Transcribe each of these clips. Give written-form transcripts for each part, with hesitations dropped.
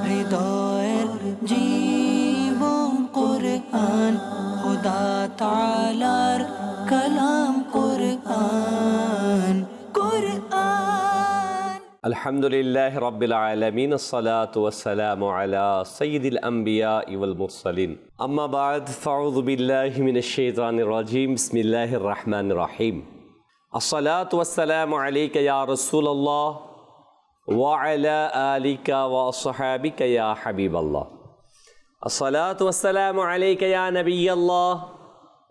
হৃদয়ের জীবন কুরআন, খোদা তাআলার কালাম কুরআন। আলহামদুলিল্লাহ রাব্বিল আলামিন, আসসালাতু ওয়াসসালামু আলা সাইয়্যিদিল আমবিয়া ওয়াল মুরসালিন, আম্মা বা'দ, ফাউযু বিল্লাহি মিনাশ শাইতানির রাজীম, বিসমিল্লাহির রহমানির রহিম। আসসালাতু ওয়াসসালামু আলাইকা ইয়া রাসূলুল্লাহ ওয়া আলা আলিকা ওয়া আসহাবিকা ইয়া হাবিবাল্লাহ। আসসালাতু ওয়াসসালামু আলাইকা ইয়া নবিয়াল্লাহ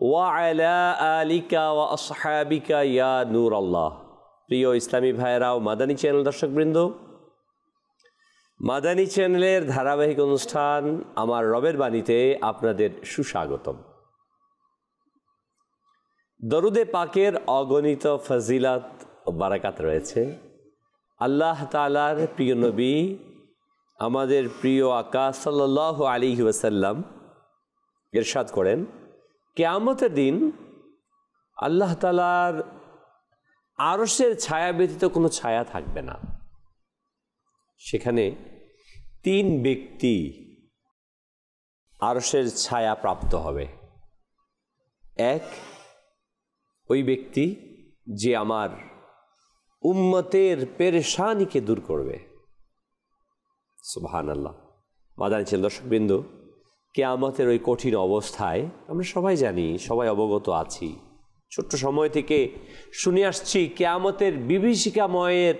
ওয়া আলা আলিকা ওয়া আসহাবিকা ইয়া নূরাল্লাহ। প্রিয় ইসলামী ভাইয়েরা ও মাদানী চ্যানেল দর্শকবৃন্দ, মাদানী চ্যানেলের ধারাবাহিক অনুষ্ঠান আমার রবের বাণীতে আপনাদের সুস্বাগতম। দরুদে পাকের অগণিত ফজিলত ও বারাকাত রয়েছে। আল্লাহ তাআলার প্রিয় নবী আমাদের প্রিয় আকা সাল্লাল্লাহু আলাইহি ওয়াসাল্লাম ইরশাদ করেন, কিয়ামতের দিন আল্লাহ তাআলার আরশের ছায়া ব্যতীত কোনো ছায়া থাকবে না। সেখানে তিন ব্যক্তি আরশের ছায়া প্রাপ্ত হবে। এক, ওই ব্যক্তি যে আমার উম্মতের পেরেশানিকে দূর করবে। সুবহানাল্লাহ। মাদানী চ্যানেল দর্শকবৃন্দ, কিয়ামতের ওই কঠিন অবস্থায় আমরা সবাই জানি, সবাই অবগত আছি, ছোট্ট সময় থেকে শুনে আসছি কিয়ামতের বিভীষিকাময়ের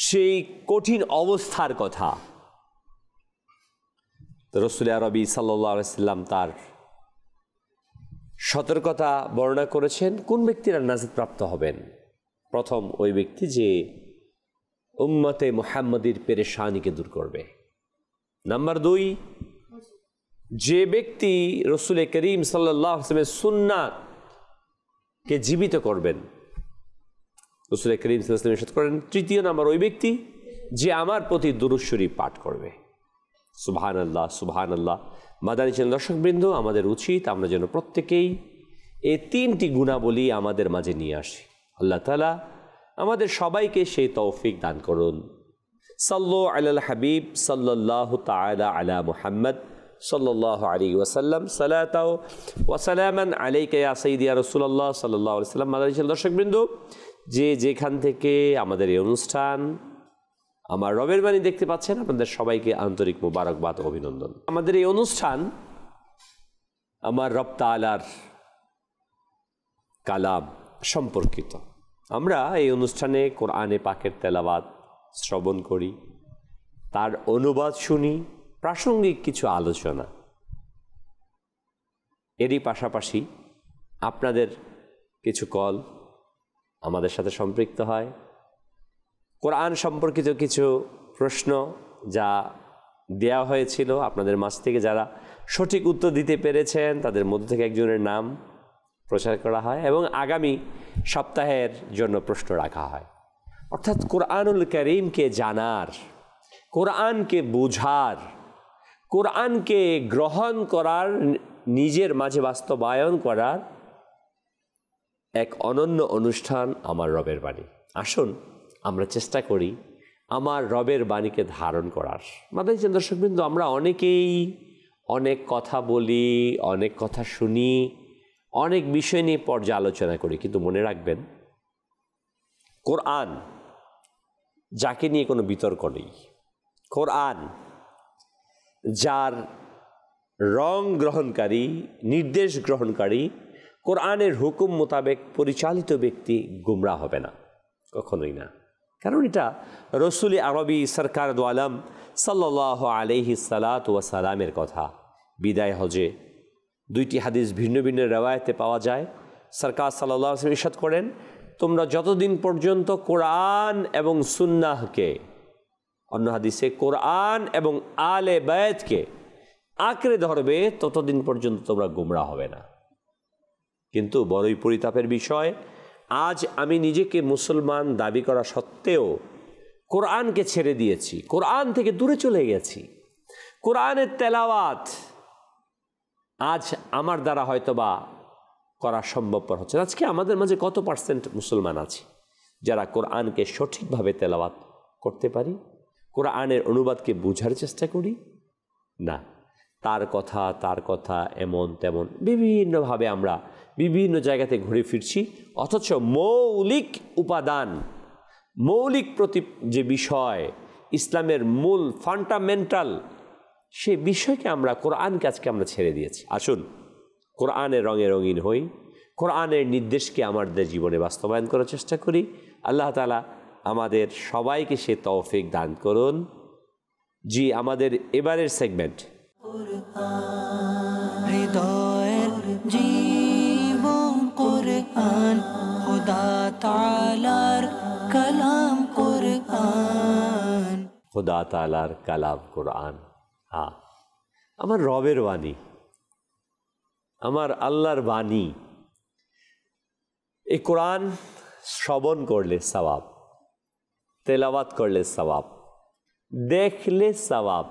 সেই কঠিন অবস্থার কথা। রাসূল আরবি সাল্লাল্লাহু আলাইহি ওয়াসাল্লাম তার সতর্কতা বর্ণনা করেছেন কোন ব্যক্তিরা নাজাত প্রাপ্ত হবেন। প্রথম, ওই ব্যক্তি যে উম্মতে মুহাম্মাদির পেরেশানিকে দূর করবে। নাম্বার দুই, যে ব্যক্তি রাসূল করিম সাল্লাল্লাহু আলাইহি ওয়াসাল্লামের সুন্নাহকে জীবিত করবেন। রাসূল করিম সাল্লাল্লাহু আলাইহি ওয়াসাল্লাম ইরশাদ করেন, তৃতীয় নাম্বার, ওই ব্যক্তি যে আমার প্রতি দুরূদ শরীফ পাঠ করবে। সুবহানাল্লাহ, সুবহানাল্লাহ। মাদানী চ্যানেল দর্শকবৃন্দ, আমাদের উচিত আমরা যেন প্রত্যেকেই এই তিনটি গুণাবলী আমাদের মাঝে নিয়ে আসি। আল্লাহ তাআলা আমাদের সবাইকে সেই তৌফিক দান করুন। সাল্লু আলাল হাবিব সাল্লাল্লাহু তাআলা আলা মুহাম্মদ সাল্লাল্লাহু আলাইহি ওয়াসাল্লাম, সালাতাও ওয়া সালামান আলাইকা ইয়া সাইয়্যিদি ইয়া রাসূলুল্লাহ সাল্লাল্লাহু আলাইহি ওয়াসাল্লাম। মাদানী চ্যানেল দর্শকবৃন্দ, যে যেখান থেকে আমাদের এই অনুষ্ঠান আমার রবের বাণী দেখতে পাচ্ছেন, আপনাদের সবাইকে আন্তরিক মোবারকবাদ, অভিনন্দন। আমাদের এই অনুষ্ঠান আমার রব তাআলার কালাম সম্পর্কিত। আমরা এই অনুষ্ঠানে কোরআনে পাকের তেলাওয়াত শ্রবণ করি, তার অনুবাদ শুনি, প্রাসঙ্গিক কিছু আলোচনা। এরই পাশাপাশি আপনাদের কিছু কল আমাদের সাথে সম্পৃক্ত হয়। কোরআন সম্পর্কিত কিছু প্রশ্ন যা দেয়া হয়েছিল, আপনাদের মাঝ থেকে যারা সঠিক উত্তর দিতে পেরেছেন তাদের মধ্য থেকে একজনের নাম প্রচার করা হয় এবং আগামী সপ্তাহের জন্য প্রশ্ন রাখা হয়। অর্থাৎ কোরআনুল কারীমকে জানার, কোরআনকে বোঝার, কোরআনকে গ্রহণ করার, নিজের মাঝে বাস্তবায়ন করার এক অনন্য অনুষ্ঠান আমার রবের বাণী। আসুন আমরা চেষ্টা করি আমার রবের বাণীকে ধারণ করার। মাদানী চ্যানেল দর্শকবৃন্দ, আমরা অনেকেই অনেক কথা বলি, অনেক কথা শুনি, অনেক বিষয় নিয়ে পর্যালোচনা করি, কিন্তু মনে রাখবেন, কোরআন যাকে নিয়ে কোনো বিতর্ক নেই, কোরআন যার রং গ্রহণকারী, নির্দেশ গ্রহণকারী, কোরআনের হুকুম মোতাবেক পরিচালিত ব্যক্তি গুমরাহ হবে না, কখনোই না। কারণ এটা রাসূল আরবি সরকার দু আলম সাল্লাল্লাহু আলাইহি সাল্লাতু ওয়া সালামের কথা। বিদায় হজে দুইটি হাদিস ভিন্ন ভিন্ন রেওয়ায়েতে পাওয়া যায়। সরকার সাল্লাল্লাহু আলাইহি ওয়াসাল্লাম ইরশাদ করেন, তোমরা যতদিন পর্যন্ত কোরআন এবং সুন্নাহকে, অন্য হাদিসে কোরআন এবং আলে বায়াতকে আঁকড়ে ধরবে, ততদিন পর্যন্ত তোমরা গুমরাহ হবে না। কিন্তু বড়ই পরিতাপের বিষয়, আজ আমি নিজেকে মুসলমান দাবি করা সত্ত্বেও কোরআনকে ছেড়ে দিয়েছি, কোরআন থেকে দূরে চলে গেছি। কোরআনের তেলাওয়াত আজ আমার দ্বারা হয়তোবা করা সম্ভবপর হচ্ছে। আজকে আমাদের মাঝে কত পার্সেন্ট মুসলমান আছে যারা কোরআনকে সঠিকভাবে তেলাওয়াত করতে পারি, কোরআনের অনুবাদকে বোঝার চেষ্টা করি? না, তার কথা এমন তেমন বিভিন্নভাবে আমরা বিভিন্ন জায়গাতে ঘুরে ফিরছি, অথচ মৌলিক উপাদান, মৌলিক যে বিষয়, ইসলামের মূল ফান্ডামেন্টাল, সে বিষয়কে আমরা, কোরআনকে আজকে আমরা ছেড়ে দিয়েছি। আসুন কোরআনের রঙে রঙিন হই, কোরআনের নির্দেশকে আমাদের জীবনে বাস্তবায়ন করার চেষ্টা করি। আল্লাহ তাআলা আমাদের সবাইকে সে তৌফিক দান করুন। জি, আমাদের এবারের সেগমেন্ট হৃদয়ের জীবন কুরআন, খোদা তাআলার কালাম কুরআন। খোদা তাআলার কালাম কোরআন। হ্যাঁ, আমার রবের বাণী, আমার আল্লাহর বাণী। এই কোরআন শ্রবণ করলে সওয়াব, তেলাওয়াত করলে সওয়াব, দেখলে সওয়াব,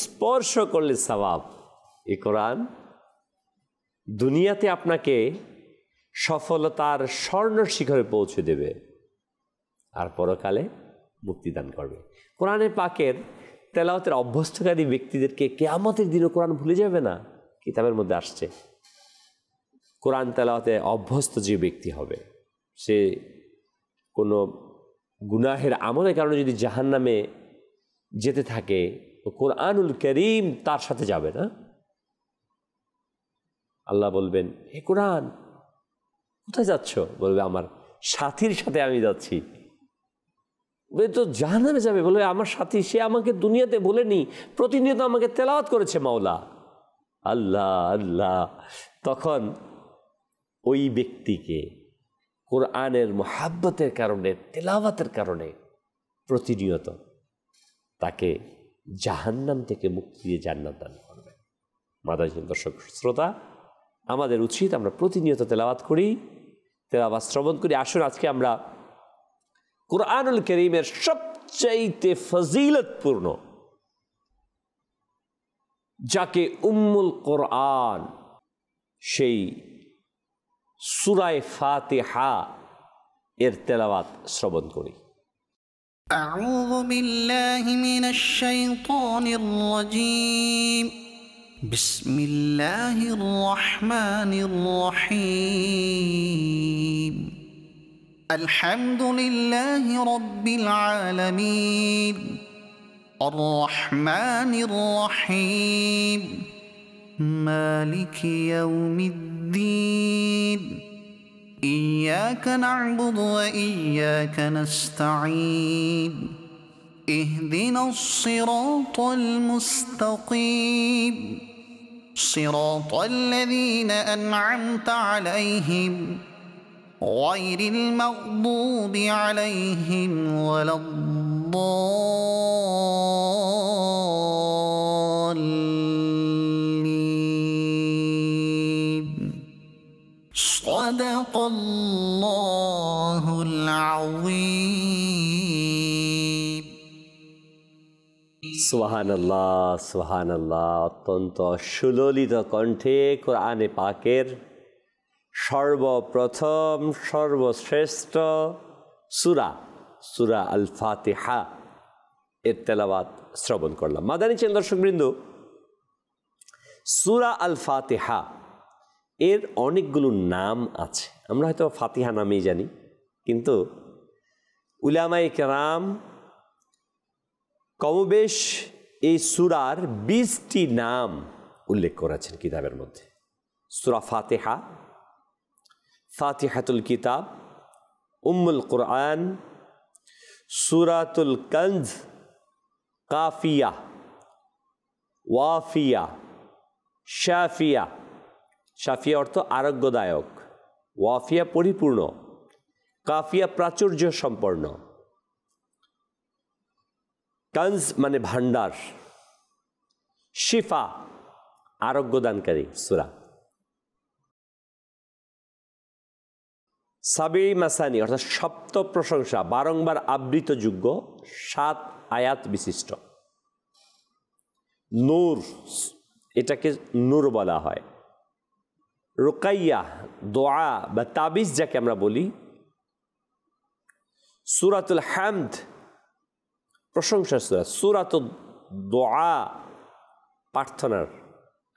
স্পর্শ করলে সওয়াব। এই কোরআন দুনিয়াতে আপনাকে সফলতার স্বর্ণ শিখরে পৌঁছে দেবে, আর পরকালে মুক্তিদান করবে। কোরআনের পাকের তেলাওয়াতের অভ্যস্তকারী ব্যক্তিদেরকে কিয়ামতের দিনও কোরআন ভুলে যাবে না। কিতাবের মধ্যে আসছে, কোরআন তেলাওয়াতে অভ্যস্ত যে ব্যক্তি হবে, সে কোনো গুনাহের আমলের কারণে যদি জাহান্নামে যেতে থাকে, কোরআনুল করিম তার সাথে যাবে না। আল্লাহ বলবেন, হে কোরআন কোথায় যাচ্ছ? বলবে, আমার সাথীর সাথে আমি যাচ্ছি। তো জাহান্নামে যাবে, বলবে আমার সাথী, সে আমাকে দুনিয়াতে বলেনি, প্রতিনিয়ত আমাকে তেলাওয়াত করেছে মাওলা। আল্লাহ আল্লাহ। তখন ওই ব্যক্তিকে কোরআনের মুহাব্বতের কারণে, তেলাওয়াতের কারণে প্রতিনিয়ত তাকে জাহান্নাম থেকে মুক্তি দিয়ে জান্নাত দান করবে। মাদানী দর্শক শ্রোতা, আমাদের উচিত আমরা প্রতিনিয়ত তেলাওয়াত করি, তেলাওয়াত শ্রবণ করি। আসুন আজকে আমরা কোরআনুল কারীমের সবচাইতে ফজিলতপূর্ণ, যাকে উম্মুল কোরআন, সেই সূরা ফাতিহা এর তেলাওয়াত শ্রবণ করি। أعوذ بالله من الشيطان الرجيم. بسم الله الرحمن الرحيم. الحمد لله رب العالمين الرحمن الرحيم مالك يوم الدين إياك نعبد وإياك نستعين اهدنا الصراط المستقيم صراط الذين أنعمت عليهم غير المغضوب عليهم ولا الضالين. صدق الله العظيم. সুবহানাল্লাহ, সুবহানাল্লাহ। অত্যন্ত সুললিত কণ্ঠে কোরআনে পাকের সর্বপ্রথম সর্বশ্রেষ্ঠ সূরা আল ফাতিহা এর তেলাওয়াত শ্রবণ করলাম। মাদানী চ্যানেল দর্শকবৃন্দ, সূরা আল ফাতিহা এর অনেকগুলো নাম আছে। আমরা হয়তো ফাতিহা নামেই জানি, কিন্তু উলামায়ে কেরাম কমবেশ এই সূরার 20টি নাম উল্লেখ করেছেন কিতাবের মধ্যে। সূরা ফাতিহা, ফাতিহাতুল কিতাব, উম্মুল কোরআন, সূরাতুল কনজ, কাফিয়া, ওয়াফিয়া, শাফিয়া। শাফিয়া অর্থ আরোগ্যদায়ক, ওয়াফিয়া পরিপূর্ণ, কাফিয়া প্রাচুর্য সম্পন্ন, কনজ মানে ভান্ডার, শিফা আরোগ্যদানকারী সূরা, সাবি মাসানি অর্থাৎ সপ্ত প্রশংসা, বারংবার আবৃতযোগ্য, 7 আয়াত বিশিষ্ট, নূর, এটাকে নূর বলা হয়, রুকাইয়া দোয়া বা তাবিজ যাকে আমরা বলি, সূরাতুল হামদ প্রশংসার সূরা, সূরাতুদ দোয়া, প্রার্থনার।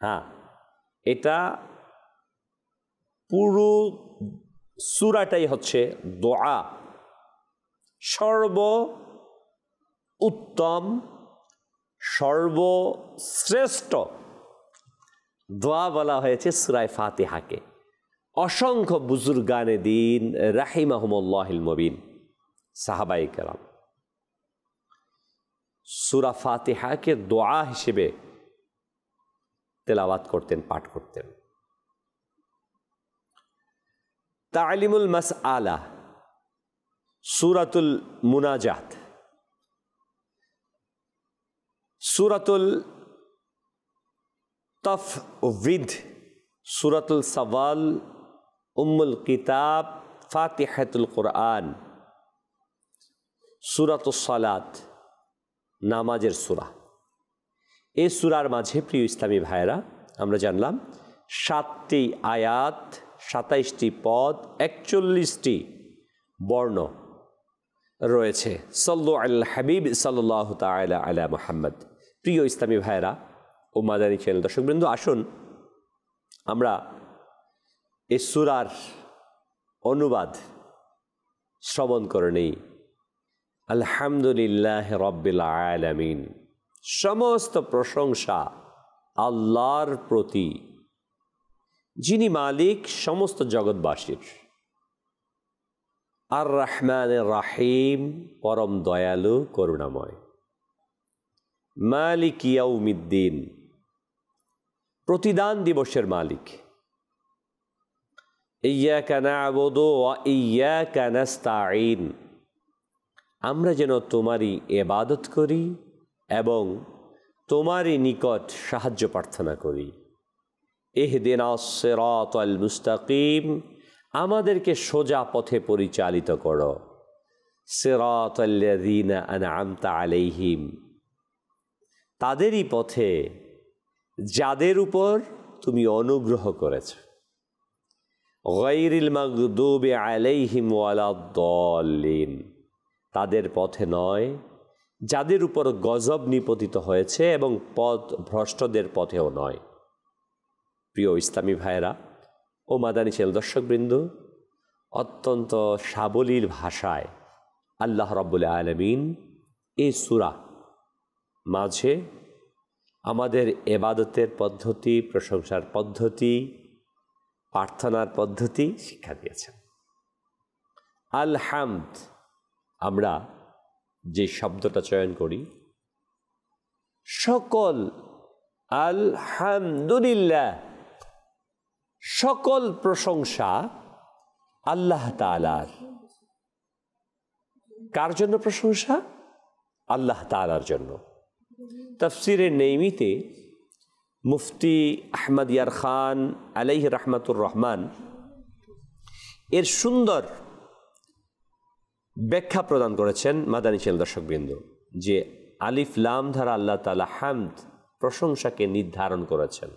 হ্যাঁ, এটা পুরো সূরাটাই হচ্ছে দোয়া। সর্ব উত্তম, সর্বশ্রেষ্ঠ দোয়া বলা হয়েছে সূরা ফাতিহাকে। অসংখ্য বুজুর্গানে দিন রাহিমাহুমুল্লাহিল মুবিন, সাহাবায়ে কেরাম সূরা ফাতিহাকে দোয়া হিসেবে তেলাওয়াত করতেন, পাঠ করতেন। তালিমুল মাসআলা, সূরাতুল মুনাজাত, সূরাতুল তাফওয়িদ, সূরাতুল সাওয়াল, উম্মুল কিতাব, ফাতিহাতুল কুরআন, সূরাতুস সালাত, নামাজের সূরা। এই সূরার মাঝে প্রিয় ইসলামী ভাইয়েরা আমরা জানলাম 7টি আয়াত, 27টি পদ, 41টি বর্ণ রয়েছে। সাল্লু আল হাবিব সাল্লাল্লাহু তাআলা আলা মুহাম্মদ। প্রিয় ইসলামী ভাইয়েরা ও মাদানী চ্যানেল দর্শকবৃন্দ, আসুন আমরা এই সূরার অনুবাদ শ্রবণ করে নেই। আলহামদুলিল্লাহ রাব্বিল আলামিন, সমস্ত প্রশংসা আল্লাহর প্রতি, যিনি মালিক সমস্ত জগৎবাসীর। আর রহমানির রাহিম, পরম দয়ালু করুণাময়। মালিক ইয়াউমিদ্দিন, প্রতিদান দিবসের মালিক। ইয়্যাকা না'বুদু ওয়া ইয়্যাকা নাস্তাঈন, আমরা যেন তোমারই ইবাদত করি এবং তোমারই নিকট সাহায্য প্রার্থনা করি। ইহদিনাস সিরাতাল মুস্তাকিম, আমাদেরকে সোজা পথে পরিচালিত করো। সিরাতাল্লাযীনা আন'আমতা আলাইহিম, তাদেরই পথে যাদের উপর তুমি অনুগ্রহ করেছ। গায়রিল মাগদুবি আলাইহিম ওয়ালাদ-দাল্লিন, তাদের পথে নয় যাদের উপর গজব নিপতিত হয়েছে, এবং পথ ভ্রষ্টদের পথেও নয়। প্রিয় ইসলামী ভাইয়েরা ও মাদানী চ্যানেল দর্শকবৃন্দ, অত্যন্ত সাবলীল ভাষায় আল্লাহ রাব্বুল আলামিন এই সূরা মাঝে আমাদের ইবাদতের পদ্ধতি, প্রশংসার পদ্ধতি, প্রার্থনার পদ্ধতি শিক্ষা দিয়েছেন। আল হামদ, আমরা যে শব্দটা চয়ন করি, সকল, আলহামদুলিল্লাহ, সকল প্রশংসা আল্লাহ তাআলার। কার জন্য প্রশংসা? আল্লাহ তাআলার জন্য। তাফসিরে নেইমিতে মুফতি আহমদ ইয়ার খান আলাইহি রাহমাতুর রহমান এর সুন্দর ব্যাখ্যা প্রদান করেছেন মাদানী চ্যানেল দর্শকবৃন্দ, যে আলিফ লাম ধারা আল্লাহ তাআলা হামদ, প্রশংসাকে নির্ধারণ করেছেন।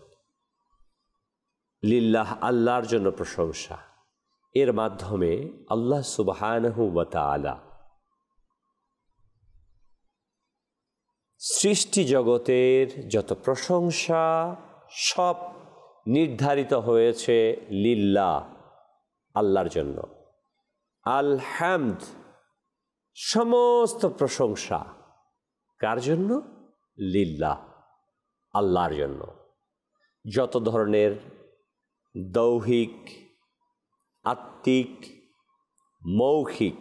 লিল্লাহ, আল্লাহর জন্য প্রশংসা। এর মাধ্যমে আল্লাহ সুবহানাহু ওয়া তাআলা সৃষ্টি জগতের যত প্রশংসা সব নির্ধারিত হয়েছে লিল্লাহ, আল্লাহর জন্য। আল হামদ, সমস্ত প্রশংসা কার জন্য? লিল্লাহ, আল্লাহর জন্য। যত ধরনের দৌহিক, আত্মিক, মৌখিক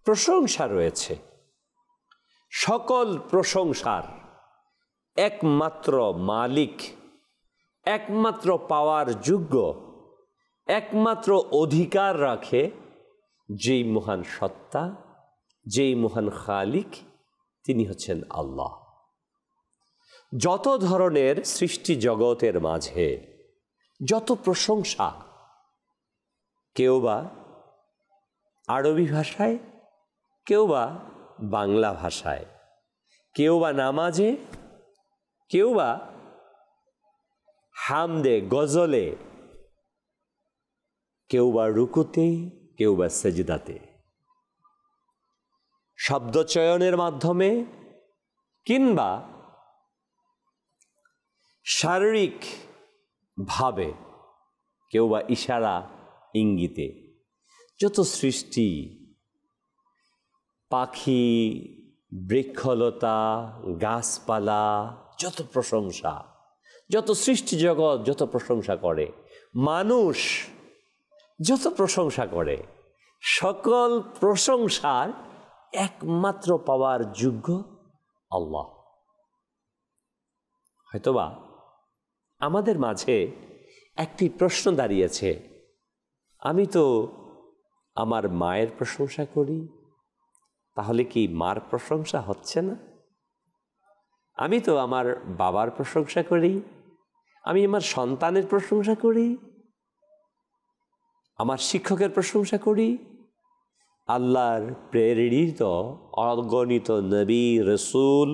প্রশংসা রয়েছে, সকল প্রশংসার একমাত্র মালিক, একমাত্র পাওয়ার যোগ্য, একমাত্র অধিকার রাখে যেই মহান সত্তা, যেই মহান খালিক, তিনি হচ্ছেন আল্লাহ। যত ধরনের সৃষ্টি জগতের মাঝে যত প্রশংসা, কেউ বা আরবি ভাষায়, কেউ বা বাংলা ভাষায়, কেউ বা নামাজে, কেউ বা হামদে, গজলে, কেউ বা রুকুতে, কেউ বা সেজদাতে, শব্দচয়নের মাধ্যমে কিংবা শারীরিকভাবে, কেউ বা ইশারা ইঙ্গিতে, যত সৃষ্টি, পাখি, বৃক্ষলতা, গাছপালা, যত প্রশংসা, যত সৃষ্টি জগৎ যত প্রশংসা করে, মানুষ যত প্রশংসা করে, সকল প্রশংসার একমাত্র পাওয়ার যোগ্য আল্লাহ। হয়তোবা আমাদের মাঝে একটি প্রশ্ন দাঁড়িয়েছে, আমি তো আমার মায়ের প্রশংসা করি, তাহলে কি মার প্রশংসা হচ্ছে না? আমি তো আমার বাবার প্রশংসা করি, আমি আমার সন্তানের প্রশংসা করি, আমার শিক্ষকের প্রশংসা করি, আল্লাহর প্রেরিত অগণিত নবী রসুল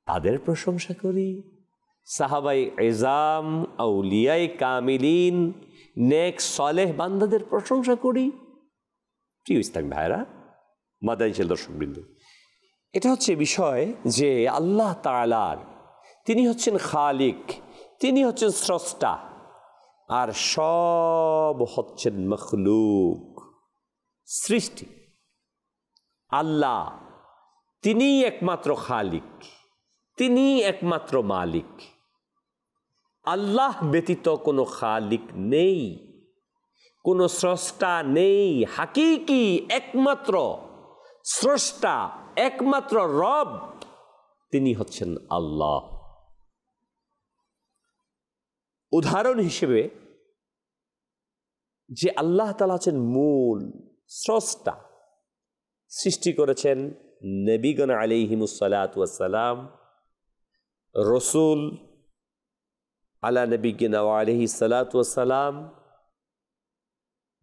তাদের প্রশংসা করি, সাহাবাই এজাম, আউলিয়াই কামিলিন, নেক সলেহ বান্দাদের প্রশংসা করি। প্রিয় ইসলাম ভাইরা, মাদানীশীল দর্শকবৃন্দ, এটা হচ্ছে বিষয় যে আল্লাহ তাআলার, তিনি হচ্ছেন খালিক, তিনি হচ্ছেন স্রষ্টা, আর সব হচ্ছেন মখলুক, সৃষ্টি। আল্লাহ তিনিই একমাত্র খালিক, তিনিই একমাত্র মালিক। আল্লাহ ব্যতীত কোনো খালিক নেই, কোনো স্রষ্টা নেই। হাকিকি একমাত্র স্রষ্টা, একমাত্র রব তিনি হচ্ছেন আল্লাহ। উদাহরণ হিসেবে যে আল্লাহ তাআলা হচ্ছেন মূল স্রষ্টা, সৃষ্টি করেছেন নবীগণ আলাইহিমুস সালাতু ওয়াস সালাম, রসুল আলা নবিয়িনা ওয়া আলাইহিস সালাতু ওয়াস সালাম,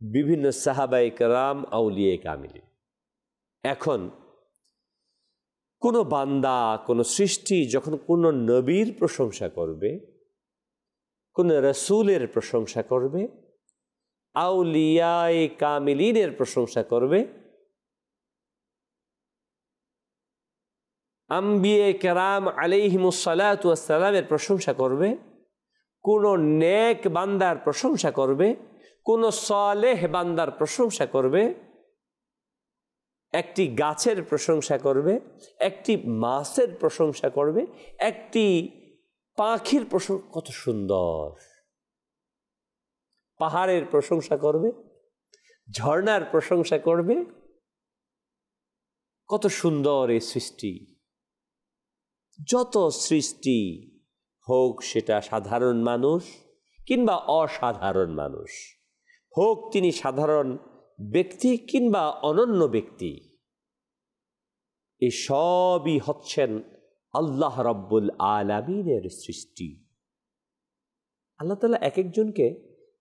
বিভিন্ন সাহাবায়ে কেরাম, আউলিয়ায়ে কামিলিন। এখন কোনো বান্দা, কোনো সৃষ্টি যখন কোনো নবীর প্রশংসা করবে, কোনো রসুলের প্রশংসা করবে, আউলিয়ায়ে কামিলিনের প্রশংসা করবে, আম্বিয়ে কেরাম আলাইহিমুস সালাতু ওয়াস সালামের প্রশংসা করবে, কোনো নেক বান্দার প্রশংসা করবে, কোনো সালেহ বান্দার প্রশংসা করবে, একটি গাছের প্রশংসা করবে, একটি মাছের প্রশংসা করবে, একটি পাখির প্রশংসা, কত সুন্দর, পাহাড়ের প্রশংসা করবে, ঝর্ণার প্রশংসা করবে, কত সুন্দর এই সৃষ্টি। যত সৃষ্টি হোক সেটা সাধারণ মানুষ কিংবা অসাধারণ মানুষ, হোক তিনি সাধারণ ব্যক্তি কিংবা অনন্য ব্যক্তি, এই সবই হচ্ছেন আল্লাহ রাব্বুল আলামিনের সৃষ্টি। আল্লাহ তাআলা এক একজনকে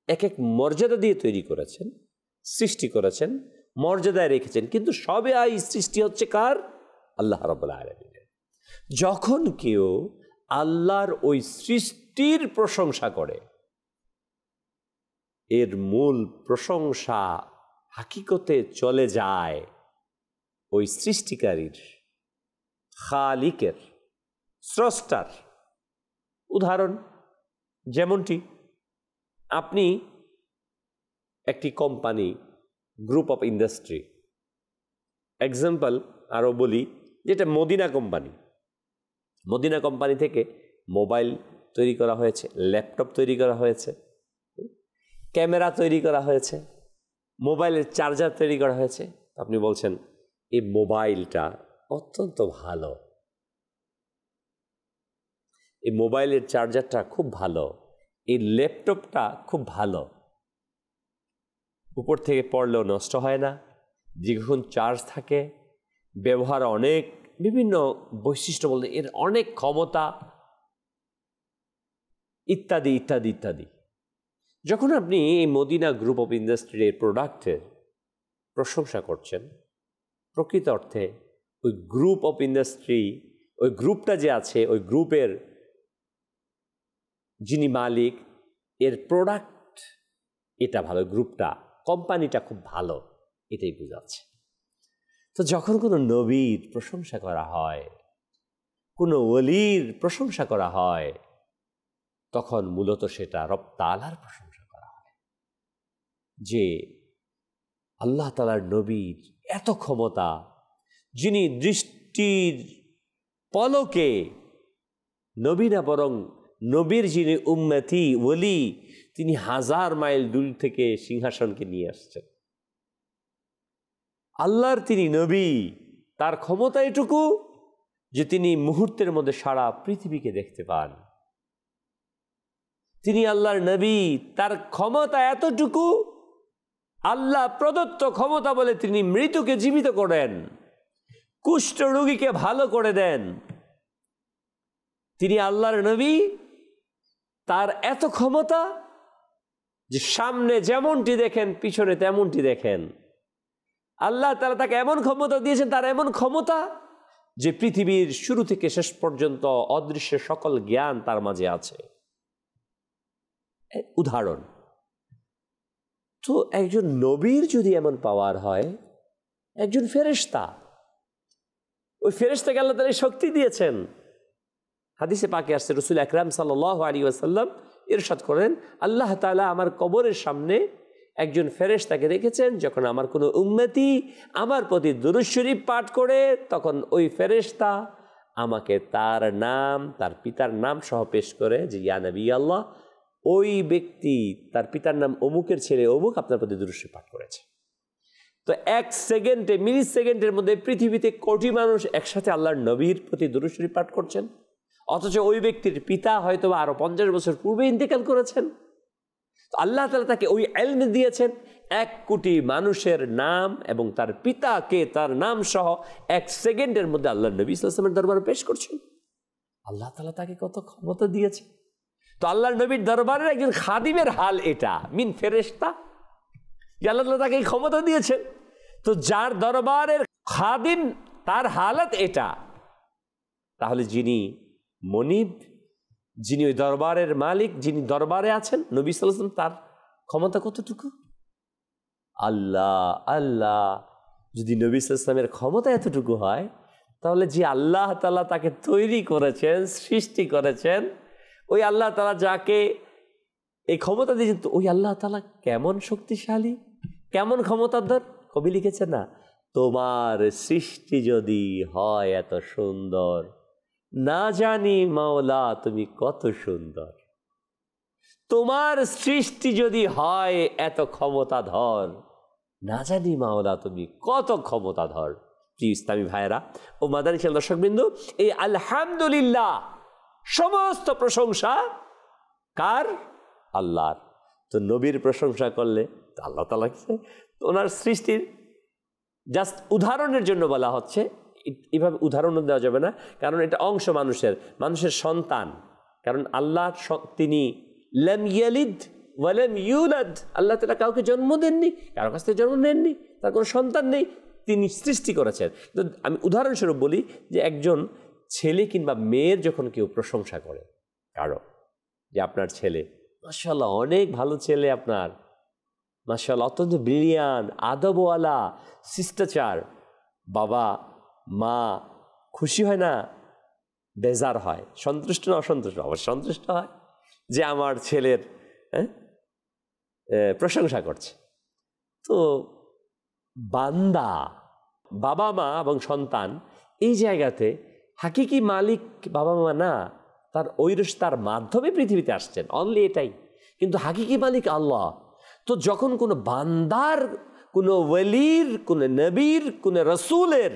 এক এক মর্যাদা দিয়ে তৈরি করেছেন, সৃষ্টি করেছেন, মর্যাদায় রেখেছেন, কিন্তু সবে এই সৃষ্টি হচ্ছে কার? আল্লাহ রাব্বুল আলামিনের। যখন কেউ আল্লাহর ওই সৃষ্টির প্রশংসা করে, এর মূল প্রশংসা হাকিকতে চলে যায় ওই সৃষ্টিকারীর, খালিকের, স্রষ্টার। উদাহরণ যেমনটি, আপনি একটি company, group of industry, example আরও বলি, যেটা মদিনা কোম্পানি। মদিনা কোম্পানি থেকে মোবাইল তৈরি করা হয়েছে, ল্যাপটপ তৈরি করা হয়েছে, ক্যামেরা তৈরি করা হয়েছে, মোবাইলের চার্জার তৈরি করা হয়েছে। আপনি বলছেন এই মোবাইলটা অত্যন্ত ভালো, এই মোবাইলের চার্জারটা খুব ভালো, এই ল্যাপটপটা খুব ভালো, উপর থেকে পড়লেও নষ্ট হয় না, দীর্ঘক্ষণ চার্জ থাকে, ব্যবহার অনেক, বিভিন্ন বৈশিষ্ট্য বলতে এর অনেক ক্ষমতা, ইত্যাদি ইত্যাদি ইত্যাদি। যখন আপনি এই মদিনা গ্রুপ অফ ইন্ডাস্ট্রির প্রোডাক্টের প্রশংসা করছেন, প্রকৃত অর্থে ওই গ্রুপ অফ ইন্ডাস্ট্রি, ওই গ্রুপটা যে আছে, ওই গ্রুপের যিনি মালিক, এর প্রোডাক্ট এটা ভালো, গ্রুপটা, কোম্পানিটা খুব ভালো, এটাই বোঝাচ্ছে। তো যখন কোনো নবীর প্রশংসা করা হয়, কোনো ওলির প্রশংসা করা হয়, তখন মূলত সেটা রব তাআলার প্রশংসা করা হয়, যে আল্লাহ তাআলার নবীর এত ক্ষমতা, যিনি দৃষ্টির পলকে, নবী না বরং নবীর যিনি উম্মতি ওলি, তিনি 1000 মাইল দূর থেকে সিংহাসনকে নিয়ে আসছেন। আল্লাহর তিনি নবী, তার ক্ষমতা এটুকু যে তিনি মুহূর্তের মধ্যে সারা পৃথিবীকে দেখতে পান। তিনি আল্লাহর নবী, তার ক্ষমতা এতটুকু, আল্লাহ প্রদত্ত ক্ষমতা বলে তিনি মৃতকে জীবিত করেন, কুষ্ঠ রোগীকে ভালো করে দেন। তিনি আল্লাহর নবী, তার এত ক্ষমতা যে সামনে যেমনটি দেখেন পিছনে তেমনটি দেখেন। আল্লাহ তাআলা তাকে এমন ক্ষমতা দিয়েছেন, তার এমন ক্ষমতা যে পৃথিবীর শুরু থেকে শেষ পর্যন্ত অদৃশ্য সকল জ্ঞান তার মাঝে আছে। উদাহরণ, তো একজন নবীর যদি এমন পাওয়ার হয়, একজন ফেরেশতা, ওই ফেরেশতাকে আল্লাহ তাআলা শক্তি দিয়েছেন। হাদিসে পাকে আসছে, রাসূল আকরাম সাল্লাল্লাহু আলাইহি ওয়াসাল্লাম ইরশাদ করেন, আল্লাহ তাআলা আমার কবরের সামনে একজন ফেরেশতাকে রেখেছেন, যখন আমার কোনো উম্মতি আমার প্রতি দুরূদ শরীফ পাঠ করে, তখন ওই ফেরেশতা আমাকে তার নাম, তার পিতার নাম সহ পেশ করে যে ইয়া নবী আল্লাহ, ওই ব্যক্তি, তার পিতার নাম অমুকের ছেলে অমুক আপনার প্রতি দুরূদ শরীফ পাঠ করেছে। তো 1 সেকেন্ডে, মিলি সেকেন্ডের মধ্যে পৃথিবীতে কোটি মানুষ একসাথে আল্লাহর নবীর প্রতি দুরূদ শরীফ পাঠ করছেন, অথচ ওই ব্যক্তির পিতা হয়তো আরো 50 বছর পূর্বে ইন্তেকাল করেছেন। আল্লাহ তাআলা তাকে ওই ইলম দিয়েছেন, 1 কোটি মানুষের নাম এবং তার পিতাকে তার নাম সহ 1 সেকেন্ডের মধ্যে আল্লাহর নবী সাল্লাল্লাহু আলাইহি ওয়াসাল্লামের দরবারে পেশ করছেন। আল্লাহ তাআলা তাকে কত ক্ষমতা দিয়েছে। তো আল্লাহর নবীর দরবারের একজন খাদিমের হাল এটা, মিন ফেরেশতা, যে আল্লাহ তাআলা তাকে ক্ষমতা দিয়েছেন। তো যার দরবারের খাদিম, তার হালত এটা, তাহলে যিনি মনিব, যিনি ওই দরবারের মালিক, যিনি দরবারে আছেন, নবী সাল্লাল্লাহু আলাইহি ওয়াসাল্লাম, তার ক্ষমতা কতটুকু। আল্লাহ যদি নবী সাল্লাল্লাহু আলাইহি ওয়াসাল্লামের ক্ষমতা এতটুকু হয়, তাহলে যে আল্লাহ তাআলা তাকে তৈরি করেছেন, সৃষ্টি করেছেন, ওই আল্লাহ তাআলা যাকে এই ক্ষমতা দিয়েছেন, তো ওই আল্লাহ তাআলা কেমন শক্তিশালী, কেমন ক্ষমতাধর। কবি লিখেছেন না, তোমার সৃষ্টি যদি হয় এত সুন্দর, না জানি মাওলা তুমি কত সুন্দর। তোমার সৃষ্টি যদি হয় এত ক্ষমতাধর, না জানি মাওলা তুমি কত ক্ষমতাধর। প্রিয় ইসলামী ভাইয়েরা ও মাদানী চ্যানেল দর্শকবৃন্দু, এই আলহামদুলিল্লাহ সমস্ত প্রশংসা কার? আল্লাহর। তো নবীর প্রশংসা করলে আল্লাহ তাআলা ওনার সৃষ্টির জাস্ট উদাহরণের জন্য বলা হচ্ছে, এভাবে উদাহরণ দেওয়া যাবে না, কারণ এটা অংশ মানুষের সন্তান। কারণ আল্লাহ তিনি লাম ইয়ালিদ ওয়া লাম ইউলাদ, আল্লাহ তাআলা কাউকে জন্ম দেননি, কারো কাছ থেকে জন্ম নেননি, তার কোনো সন্তান নেই, তিনি সৃষ্টি করেছেন। তো আমি উদাহরণস্বরূপ বলি যে একজন ছেলে কিংবা মেয়ের যখন কেউ প্রশংসা করে কারো, যে আপনার ছেলে মাশাআল্লাহ অনেক ভালো ছেলে, আপনার মাশাআল্লাহ অত্যন্ত ব্রিলিয়ান্ট, আদবওয়ালা, শিষ্টাচার, বাবা মা খুশি হয় না, বেজার হয়, সন্তুষ্ট না অসন্তুষ্ট? অবশ্য সন্তুষ্ট হয় যে আমার ছেলের প্রশংসা করছে। তো বান্দা, বাবা মা এবং সন্তান, এই জায়গাতে হাকিকি মালিক বাবা মা না, তার ঐরস তার মাধ্যমে পৃথিবীতে আসছেন, অনলি এটাই। কিন্তু হাকিকি মালিক আল্লাহ। তো যখন কোনো বান্দার, কোনো ওয়ালির, কোনো নবীর, কোনো রসুলের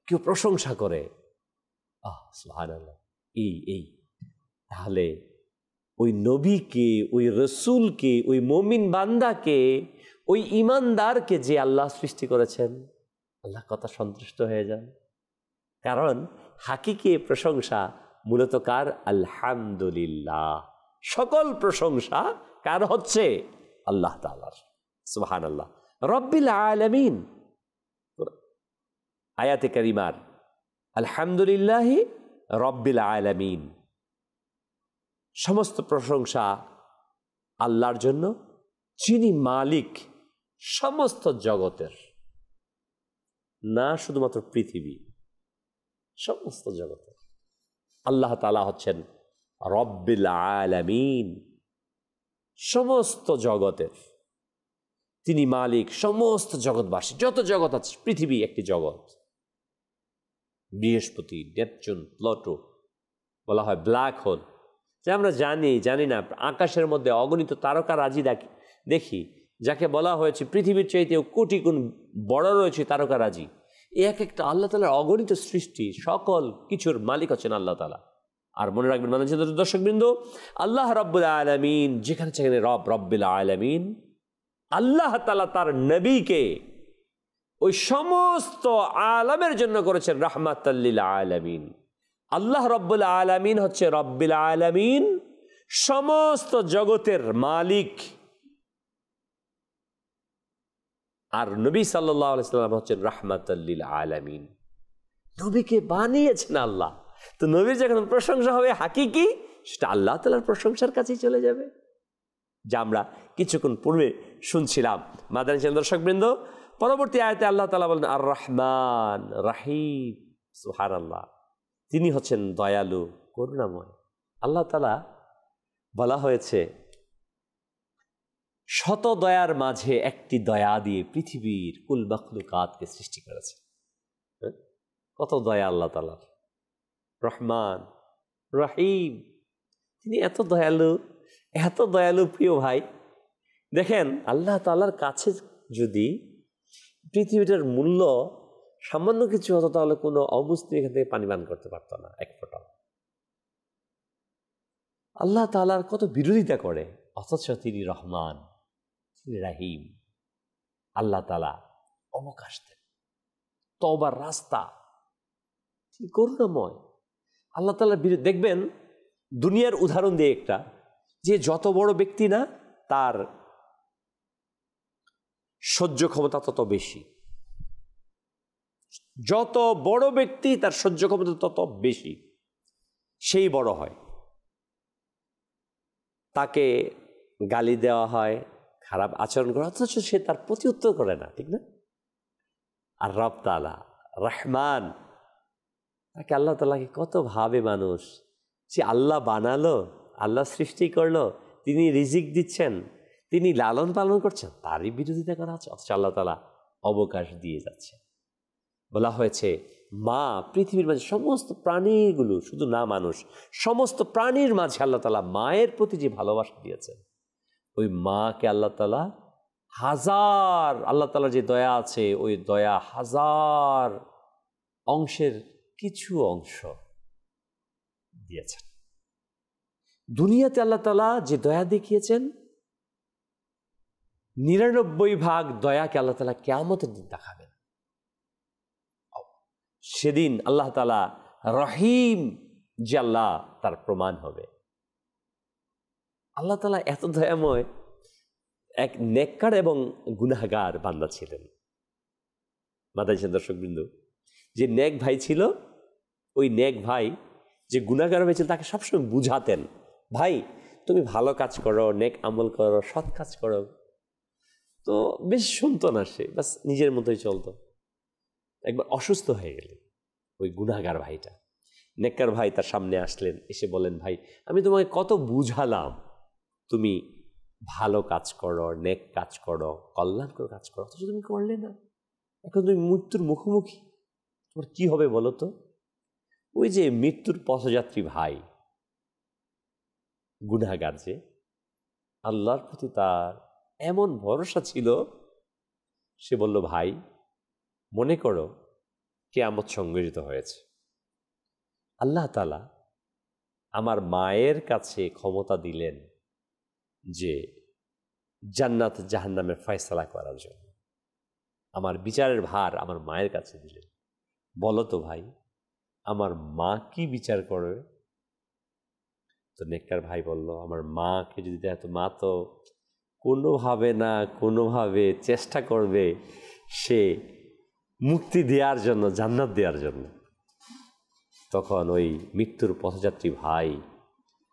কেউ প্রশংসা করে, সুবহানাল্লাহ, এই তাহলে ওই নবীকে, ওই রসুলকে, ওই মুমিন বান্দাকে, ওই ইমানদারকে যে আল্লাহ সৃষ্টি করেছেন, আল্লাহ কত সন্তুষ্ট হয়ে যান। কারণ হাকিকি প্রশংসা মূলত কার? আলহামদুলিল্লাহ। সকল প্রশংসা কার হচ্ছে? আল্লাহ তাআলার। সুবহানাল্লাহ। রব্বিল আলামিন, আয়াতে কারিমার আলহামদুলিল্লাহি রব্বিল আলামিন, সমস্ত প্রশংসা আল্লাহর জন্য, যিনি মালিক সমস্ত জগতের। না শুধুমাত্র পৃথিবী, সমস্ত জগতের। আল্লাহ তাআলা হচ্ছেন রব্বিল আলামিন, সমস্ত জগতের তিনি মালিক। সমস্ত জগৎবাসী, যত জগৎ আছে, পৃথিবী একটি জগৎ, বৃহস্পতি, নেপচুন, প্লুটো, বলা হয় ব্ল্যাক হোল, যে আমরা জানি না, আকাশের মধ্যে অগণিত তারকারাজি দেখি, যাকে বলা হয়েছে পৃথিবীর চাইতেও কোটি গুণ বড় রয়েছে তারকারাজি। এক একটা আল্লাহ তাআলার অগণিত সৃষ্টি, সকল কিছুর মালিক হচ্ছেন আল্লাহ তাআলা। আর মনে রাখবেন মাননীয় দর্শকবৃন্দ, আল্লাহ রব্বুল আলামিন যেখানে সেখানে রব্বুল আলামিন, আল্লাহ তাআলা তার নবীকে ওই সমস্ত আলামের জন্য করেছেন রাহমাতাল লিল আলামিন। আল্লাহ রব্বুল আলামিন হচ্ছে রব্বুল আলামিন, সমস্ত জগতের মালিক। আর নবী সাল্লাল্লাহু আলাইহি সাল্লাম হচ্ছেন রাহমাতাল লিল আলামিন। নবীকে বানিয়েছেন আল্লাহ, তো নবীর যখন প্রশংসা হবে হাকিকি, সেটা আল্লাহ তাআলার প্রশংসার কাছেই চলে যাবে, যা আমরা কিছুক্ষণ পূর্বে শুনছিলাম। মাদানী দর্শকবৃন্দ, পরবর্তী আয়াতে আল্লাহ তাআলা বলেন আর রহমান রাহিম, সুবহানাল্লাহ, তিনি হচ্ছেন দয়ালু করুণাময়। আল্লাহ তাআলা বলা হয়েছে শত দয়ার মাঝে একটি দয়া দিয়ে পৃথিবীর কুল মাখলুকাতকে সৃষ্টি করেছে। কত দয়া আল্লাহ তাআলার, রহমান রহিম, তিনি এত দয়ালু প্রিয় ভাই। দেখেন, আল্লাহ তাআলার কাছে যদি পৃথিবীটার মূল্য সামান্য কিছু হতো, তাহলে কোনো অমুসলিম এখান থেকে পানি পান করতে পারতো না এক ফোঁটা। আল্লাহ তাআলার কত বিরোধিতা করে, অথচ তিনি রহমান, তিনি রাহিম। আল্লাহ তাআলা অবকাশ দেন, তওবার রাস্তা, তিনি করুণাময়। আল্লাহ তাআলার দেখবেন, দুনিয়ার উদাহরণ দিয়ে একটা, যে যত বড় ব্যক্তি না, তার সহ্য ক্ষমতা তত বেশি। যত বড় ব্যক্তি, তার সহ্য ক্ষমতা তত বেশি, সেই বড় হয়। তাকে গালি দেওয়া হয়, খারাপ আচরণ করা, অথচ সে তার প্রতি উত্তর করে না, ঠিক না? আর রব তাআলা রহমান, তাকে আল্লাহ তাআলাকে কত ভাবে মানুষ, সে আল্লাহ বানালো, আল্লাহ সৃষ্টি করলো, তিনি রিজিক দিচ্ছেন, তিনি লালন পালন করছেন, তারই বিরোধিতা করা হচ্ছে, অথচ আল্লাহ তাআলা অবকাশ দিয়ে যাচ্ছে। বলা হয়েছে মা পৃথিবীর মাঝে সমস্ত প্রাণীগুলো, শুধু না মানুষ, সমস্ত প্রাণীর মাঝে আল্লাহ তাআলা মায়ের প্রতি যে ভালোবাসা দিয়েছেন, ওই মাকে আল্লাহ তাআলা হাজার, আল্লাহ তাআলার যে দয়া আছে, ওই দয়া হাজার অংশের কিছু অংশ দিয়েছেন। দুনিয়াতে আল্লাহ তাআলা যে দয়া দেখিয়েছেন, ৯৯ দয়াকে আল্লাহ তাআলা কিয়ামতের দিন দেখাবেন। সেদিন আল্লাহ তাআলা রহিম যে আল্লাহ, তার প্রমাণ হবে। আল্লাহ তাআলা এত দয়াময়। এক নেককার এবং গুনাহগার বান্দা ছিলেন। মাদানী দর্শকবৃন্দ, যে নেক ভাই ছিল, ওই নেক ভাই যে গুনাহগার হয়েছিল, তাকে সবসময় বুঝাতেন, ভাই তুমি ভালো কাজ করো, নেক আমল করো, সৎ কাজ করো। তো বেশ শুনতো না সে, বাস নিজের মতোই চলতো। একবার অসুস্থ হয়ে গেলেন ওই গুনাহগার ভাইটা। নেককার ভাই তার সামনে আসলেন, এসে বলেন, ভাই আমি তোমাকে কত বুঝালাম, তুমি ভালো কাজ করো, নেক কাজ করো, কল্যাণকর কাজ করো, অথচ তুমি করলে না। এখন তুমি মৃত্যুর মুখোমুখি, তোমার কি হবে বলো তো? ওই যে মৃত্যুর পথযাত্রী ভাই, গুনাহগার, যে আল্লাহর প্রতি তার এমন ভরসা ছিল, সে বলল, ভাই মনে করো কিয়ামত সংঘটিত হয়েছে, আল্লাহ তাআলা আমার মায়ের কাছে ক্ষমতা দিলেন যে জান্নাত জাহান্নামের ফয়সালা করার জন্য, আমার বিচারের ভার আমার মায়ের কাছে দিলেন। বলো তো ভাই, আমার মা কি বিচার করবে? তো নেককার ভাই বলল, আমার মাকে যদি দেয়, তো মা তো কোনোভাবে চেষ্টা করবে সে মুক্তি দেওয়ার জন্য, জান্নাত দেওয়ার জন্য। তখন ওই মৃত্যুর পথযাত্রী ভাই,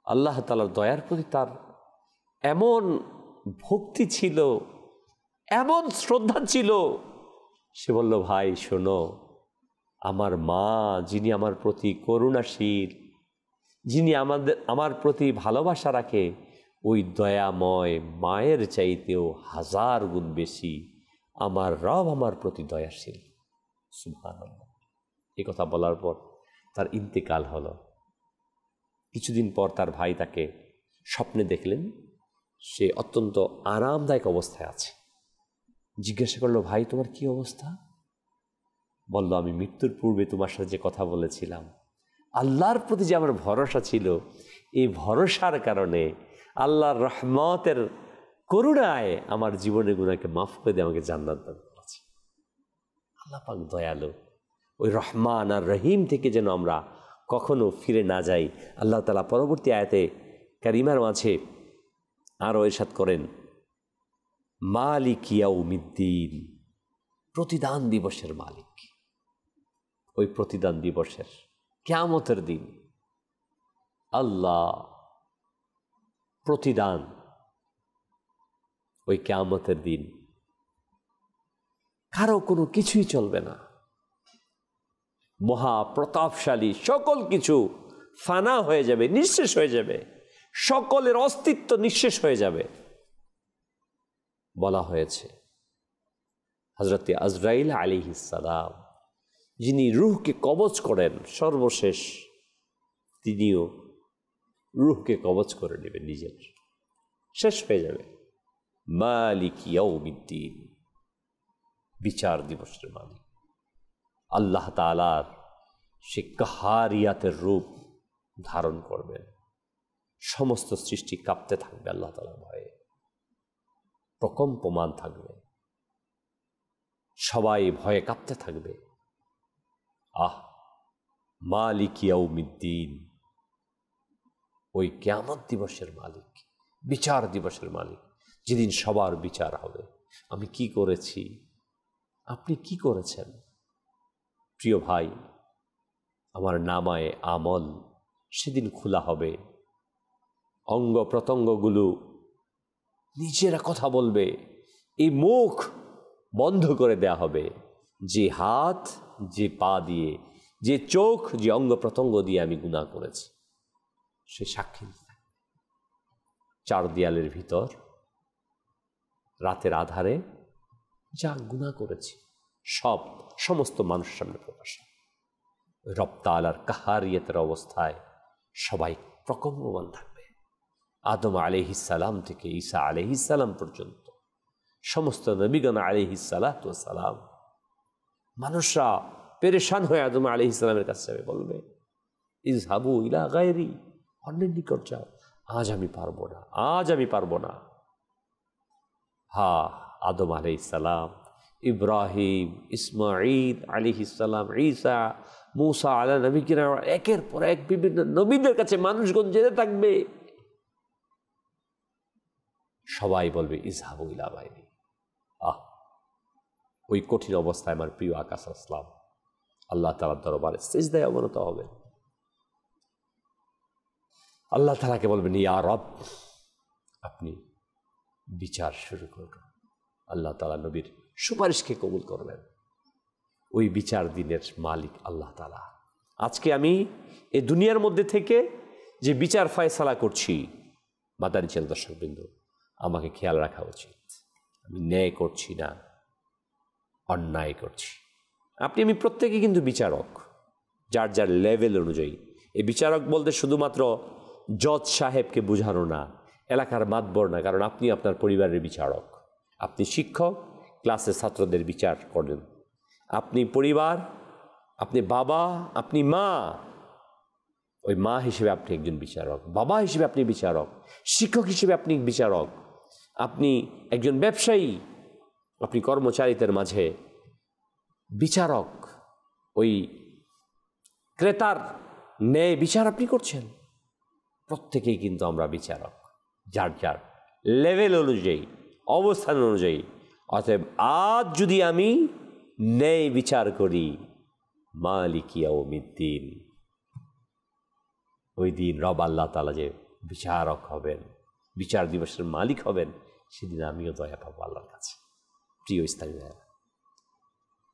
আল্লাহ তাআলার দয়ার প্রতি তার এমন ভক্তি ছিল, এমন শ্রদ্ধা ছিল, সে বলল, ভাই শোনো, আমার মা যিনি আমার প্রতি করুণাশীল, যিনি আমার প্রতি ভালোবাসা রাখে, ওই দয়াময় মায়ের চাইতেও 1000 গুণ বেশি আমার রব আমার প্রতি দয়াশীল। সুবহানাল্লাহ। এই কথা বলার পর তার ইন্তেকাল হলো। কিছুদিন পর তার ভাই তাকে স্বপ্নে দেখলেন, সে অত্যন্ত আরামদায়ক অবস্থায় আছে। জিজ্ঞাসা করলো, ভাই তোমার কি অবস্থা? বলল, আমি মৃত্যুর পূর্বে তোমার সাথে যে কথা বলেছিলাম, আল্লাহর প্রতি যে আমার ভরসা ছিল, এই ভরসার কারণে আল্লাহর রহমতের করুণায় আমার জীবনের গুনাহকে মাফ করে দিয়ে আমাকে জান্নাত দান করেছে। আল্লাহ পাক দয়ালু। ওই রহমান আর রহিম থেকে যেন আমরা কখনো ফিরে না যাই। আল্লাহ তাআলা পরবর্তী আয়াতে কারিমার মাঝে আরও ইরশাদ করেন, মালিক ইয়াউমিদ্দিন, প্রতিদান দিবসের মালিক। ওই প্রতিদান দিবসের, কিয়ামতের দিন আল্লাহ প্রতিদান, ওই কিয়ামতের দিন কারো কোনো কিছুই চলবে না। মহাপ্রতাপশালী সকল কিছু ফানা হয়ে যাবে, নিঃশেষ হয়ে যাবে, সকলের অস্তিত্ব নিঃশেষ হয়ে যাবে। বলা হয়েছে হযরত আজরাইল আলাইহিস সালাম, যিনি রূহকে কবজ করেন সর্বশেষ, তিনিও রূহকে কবজ করে নেবেন, নিজের শেষ হয়ে যাবে। মালিক ইয়াউমিদ্দিন, বিচার দিবসের মালিক আল্লাহ তাআলার সে কাহারিয়াতের রূপ ধারণ করবেন। সমস্ত সৃষ্টি কাঁপতে থাকবে আল্লাহ তাআলার ভয়ে, প্রকম্পমান থাকবে, সবাই ভয়ে কাঁপতে থাকবে। মালিক ইয়াউমিদ্দিন, ওই কিয়ামত দিবসের মালিক, বিচার দিবসের মালিক, যেদিন সবার বিচার হবে। আমি কি করেছি, আপনি কি করেছেন? প্রিয় ভাই, আমার নামায়ে আমল সেদিন খোলা হবে। অঙ্গ প্রত্যঙ্গগুলো নিজেরা কথা বলবে, এই মুখ বন্ধ করে দেয়া হবে। যে হাত, যে পা দিয়ে, যে চোখ, যে অঙ্গ প্রত্যঙ্গ দিয়ে আমি গুনাহ করেছি, সে সাক্ষী দিতে। 4 দেয়ালের ভিতর রাতের আধারে যা গুনাহ করেছি সমস্ত মানুষের সামনে প্রকাশ। রব তাআলার কাহারিয়তের অবস্থায় সবাই প্রকম্পমান থাকবে। আদম আলাইহিস সালাম থেকে ঈসা আলাইহিস সালাম পর্যন্ত সমস্ত নবীগণ আলাইহিস সালাতু ওয়াস সালাম, মানুষরা পেরেশান হয়ে আদম আলাইহিস সালামের কাছে যাবে, বলবে, ইযহাবু ইলা গায়রি, অন্যের নিকট যাও, আজ আমি পারবো না, আজ আমি পারবো না। আদম আলাইহিস সালাম, ইব্রাহিম, ইসমাঈল আলাইহিস সালাম, ঈসা, মূসা আলা নবীনা, একের পর এক বিভিন্ন নবীদের কাছে মানুষগণ যেতে থাকবে। সবাই বলবে, ইযহাবু ইলা গায়রি। ওই কঠিন অবস্থায় আমার প্রিয় আকা সাল্লাল্লাহু আলাইহি ওয়াসাল্লাম আল্লাহ তাআলার দরবারে সিজদায় অবনত হবেন। আল্লাহ তাআলাকে বলবেন, ইয়া রব, আপনি বিচার শুরু করুন। আল্লাহ তাআলা নবীর সুপারিশকে কবুল করবেন। ওই বিচার দিনের মালিক আল্লাহ তাআলা। আজকে আমি এই দুনিয়ার মধ্যে থেকে যে বিচার ফয়সালা করছি, মাদানী চ্যানেল দর্শকবৃন্দ, আমাকে খেয়াল রাখা উচিত। আমি ন্যায় করছি না, অন্যায় করছি। আমি প্রত্যেকে কিন্তু বিচারক, যার যার লেভেল অনুযায়ী। এই বিচারক বলতে শুধুমাত্র জজ সাহেবকে বোঝানো না, এলাকার মাতবর না, কারণ আপনি আপনার পরিবারের বিচারক। আপনি শিক্ষক, ক্লাসের ছাত্রদের বিচার করেন। আপনি পরিবার, আপনি বাবা, আপনি মা, ওই মা হিসেবে আপনি একজন বিচারক, বাবা হিসেবে আপনি বিচারক, শিক্ষক হিসেবে আপনি বিচারক, আপনি একজন ব্যবসায়ী, আপনি কর্মচারীদের মাঝে বিচারক। ওই ক্রেতার ন্যায় বিচার আপনি করছেন। প্রত্যেকেই কিন্তু আমরা বিচারক, যার যার লেভেল অনুযায়ী, অবস্থান অনুযায়ী। অতএব আজ যদি আমি ন্যায় বিচার করি, মালিক ইয়াউমিদ্দিন, ওই দিন রব আল্লাহ তাআলা যে বিচারক হবেন, বিচার দিবসের মালিক হবেন, সেদিন আমিও দয়া পাবো আল্লাহর কাছে। প্রিয় ইসলামী ভাইরা,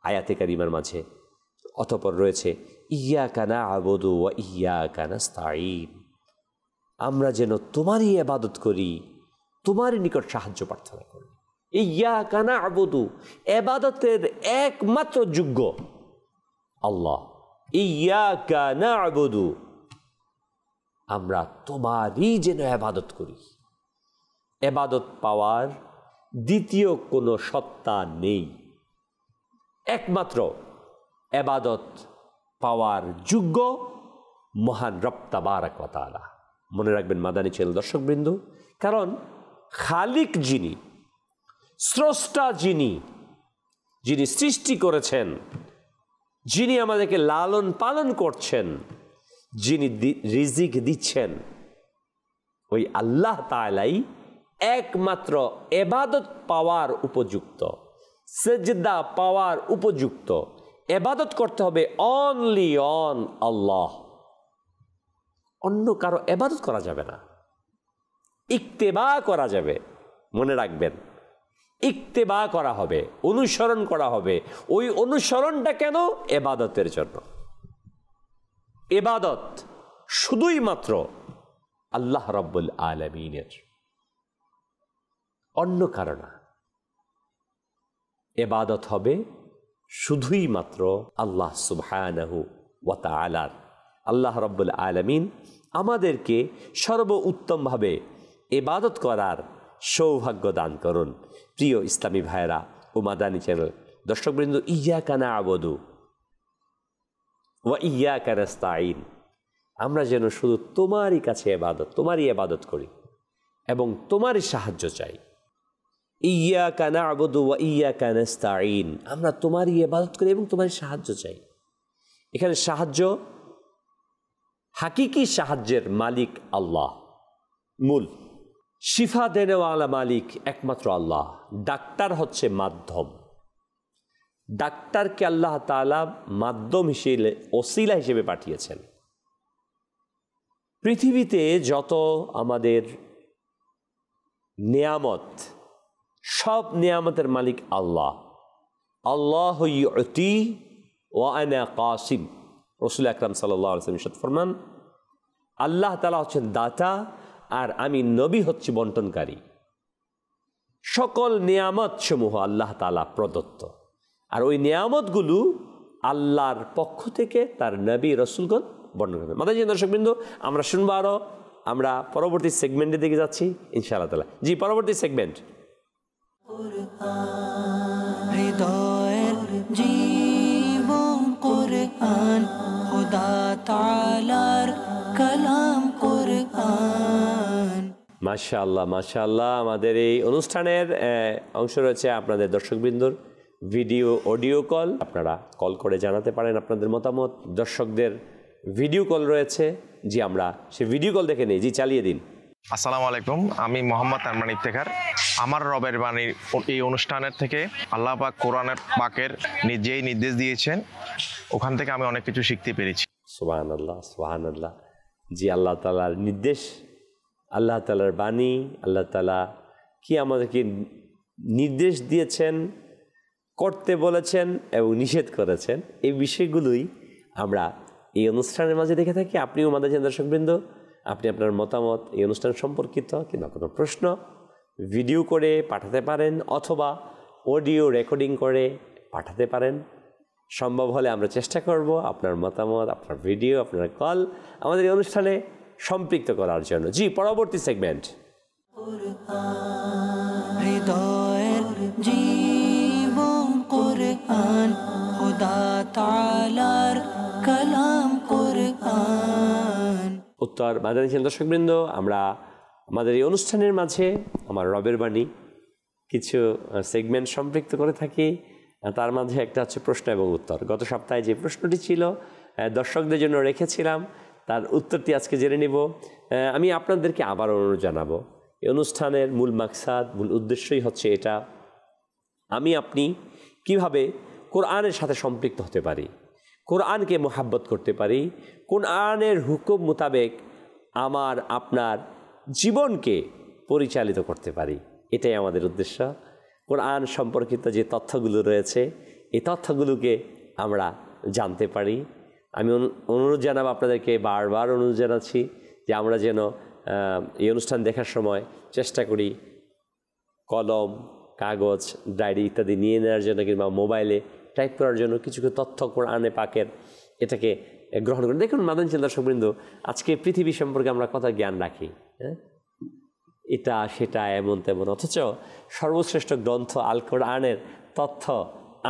আয়াতে কারিমার মাঝে। অতঃপর রয়েছে ইয়াকা না'বুদু ওয়া ইয়াকা নাস্তাঈন, আমরা যেন তোমারই ইবাদত করি, তোমারই নিকট সাহায্য প্রার্থনা করি। ইয়াকা না'বুদু, ইবাদতের একমাত্র যোগ্য আল্লাহ। ইয়াকা না'বুদু, আমরা তোমারই যেন ইবাদত করি। ইবাদত পাওয়ার দ্বিতীয় কোনো সত্তা নেই, একমাত্র ইবাদত পাওয়ার যোগ্য মহান রব তাবারাক ওয়া তাআলা। মনে রাখবেন মাদানী চ্যানেল দর্শকবৃন্দ, কারণ খালিক যিনি, স্রষ্টা যিনি, যিনি সৃষ্টি করেছেন, যিনি আমাদেরকে লালন পালন করছেন, যিনি রিজিক দিচ্ছেন, ওই আল্লাহ তাআলাই একমাত্র ইবাদত পাওয়ার উপযুক্ত, সেজদা পাওয়ার উপযুক্ত। ইবাদত করতে হবে অনলি অন আল্লাহ, অন্য কারো ইবাদত করা যাবে না। ইক্তেবা করা যাবে, মনে রাখবেন, ইক্তেবা করা হবে, অনুসরণ করা হবে। ওই অনুসরণটা কেন? ইবাদতের জন্য। ইবাদত শুধুই মাত্র আল্লাহ রাব্বুল আলামিনের, অন্য কারো না। ইবাদত হবে শুধুই মাত্র আল্লাহ সুবহানাহু ওয়া তাআলার। আল্লাহ রাব্বুল আলামিন আমাদেরকে সর্বোত্তমভাবে ইবাদত করার সৌভাগ্য দান করুন। প্রিয় ইসলামী ভাইয়েরা ও মাদানী চ্যানেল দর্শকবৃন্দ, ইয়াকা না'বুদু ওয়া ইয়াকা নাস্তাঈন, আমরা যেন শুধু তোমারই কাছে ইবাদত, তোমারই ইবাদত করি এবং তোমারই সাহায্য চাই। ইয়াকা না'বুদু ওয়া ইয়াকা নাস্তাঈন, আমরা তোমারই ইবাদত করি এবং তোমারই সাহায্য চাই। এখানে সাহায্য, হাকিকি সাহায্যের মালিক আল্লাহ, মূল শিফা দেনেওয়ালা মালিক একমাত্র আল্লাহ। ডাক্তার হচ্ছে মাধ্যম, ডাক্তারকে আল্লাহ তাআলা মাধ্যম হিসেবে, ওসিলা হিসেবে পাঠিয়েছেন। পৃথিবীতে যত আমাদের নিয়ামত, সব নিয়ামতের মালিক আল্লাহ। আল্লাহু ইউতি ওয়া আনা কাসিম, রাসূল আকরাম সাল্লাল্লাহু আলাইহি ওয়াসাল্লাম ইরশাদ ফরমান, আল্লাহ তাআলা হচ্ছেন দাতা আর আমি নবী হচ্ছি বন্টনকারী। সকল নিয়ামত সমূহ আল্লাহ তাআলা প্রদত্ত, আর ওই নিয়ামতগুলো আল্লাহর পক্ষ থেকে তার নবী রাসূলগণ বর্ণনা করেন। মাদানী দর্শকবৃন্দ, আমরা শুনবো আরো, আমরা পরবর্তী সেগমেন্টের দিকে যাচ্ছি ইনশাআল্লাহ তাআলা। জি, পরবর্তী সেগমেন্ট হৃদয়ের জীবন কুরআন, খোদা তাআলার কালাম কুরআন। মাশাআল্লাহ মাশাআল্লাহ। আমাদের এই অনুষ্ঠানের অংশ রয়েছে আপনাদের দর্শকবৃন্দর ভিডিও অডিও কল। আপনারা কল করে জানাতে পারেন আপনাদের মতামত। দর্শকদের ভিডিও কল রয়েছে, জি আমরা সে ভিডিও কল দেখে নিই। জি, চালিয়ে দিন। আসসালামু আলাইকুম, আমি মোহাম্মদ আরমান ইফতেখার। আমার রবের বাণীর এই অনুষ্ঠানের থেকে আল্লাহ পাক কোরআনের পাকের যেই নির্দেশ দিয়েছেন, ওখান থেকে আমি অনেক কিছু শিখতে পেরেছি। সুবহানাল্লাহ সুবহানাল্লাহ। জি, আল্লাহ তাআলার নির্দেশ, আল্লাহ তাআলার বাণী, আল্লাহ তাআলা কি আমাদেরকে নির্দেশ দিয়েছেন, করতে বলেছেন এবং নিষেধ করেছেন, এই বিষয়গুলোই আমরা এই অনুষ্ঠানের মাঝে দেখে থাকি। আপনিও আমাদের দর্শকবৃন্দ, আপনি আপনার মতামত এই অনুষ্ঠান সম্পর্কিত কিংবা কোনো প্রশ্ন ভিডিও করে পাঠাতে পারেন অথবা অডিও রেকর্ডিং করে পাঠাতে পারেন। সম্ভব হলে আমরা চেষ্টা করব আপনার মতামত, আপনার ভিডিও, আপনার কল আমাদের এই অনুষ্ঠানে সম্পৃক্ত করার জন্য। জি, পরবর্তী সেগমেন্ট হৃদয়ের জীবন কুরআন, খোদা তাআলার কালাম কুরআন। উত্তর মাদানী চ্যানেল দর্শকবৃন্দ, আমরা আমাদের এই অনুষ্ঠানের মাঝে আমার রবের বাণী কিছু সেগমেন্ট সম্পৃক্ত করে থাকি। তার মাঝে একটা হচ্ছে প্রশ্ন এবং উত্তর। গত সপ্তাহে যে প্রশ্নটি ছিল দর্শকদের জন্য রেখেছিলাম, তার উত্তরটি আজকে জেনে নিব। আমি আপনাদেরকে আবার অনুরোধ জানাবো, এই অনুষ্ঠানের মূল মাকসাদ, মূল উদ্দেশ্যই হচ্ছে এটা, আমি আপনি কিভাবে কোরআনের সাথে সম্পৃক্ত হতে পারি, কোরআনকে মোহাব্বত করতে পারি, কোরআনের হুকুম মোতাবেক আমার আপনার জীবনকে পরিচালিত করতে পারি, এটাই আমাদের উদ্দেশ্য। কোরআন সম্পর্কিত যে তথ্যগুলো রয়েছে এই তথ্যগুলোকে আমরা জানতে পারি। আমি অনুরোধ জানাবো আপনাদেরকে, বারবার অনুরোধ জানাচ্ছি যে আমরা যেন এই অনুষ্ঠান দেখার সময় চেষ্টা করি কলম, কাগজ, ডায়েরি ইত্যাদি নিয়ে নেওয়ার জন্য, কিংবা মোবাইলে টাইপ করার জন্য কিছু কিছু তথ্য কোরআনে পাকের এটাকে গ্রহণ করি। দেখুন মাদানী দর্শকবৃন্দ, আজকে পৃথিবী সম্পর্কে আমরা কত জ্ঞান রাখি, হ্যাঁ, এটা সেটা এমন তেমন, অথচ সর্বশ্রেষ্ঠ গ্রন্থ আল কোরআনের তথ্য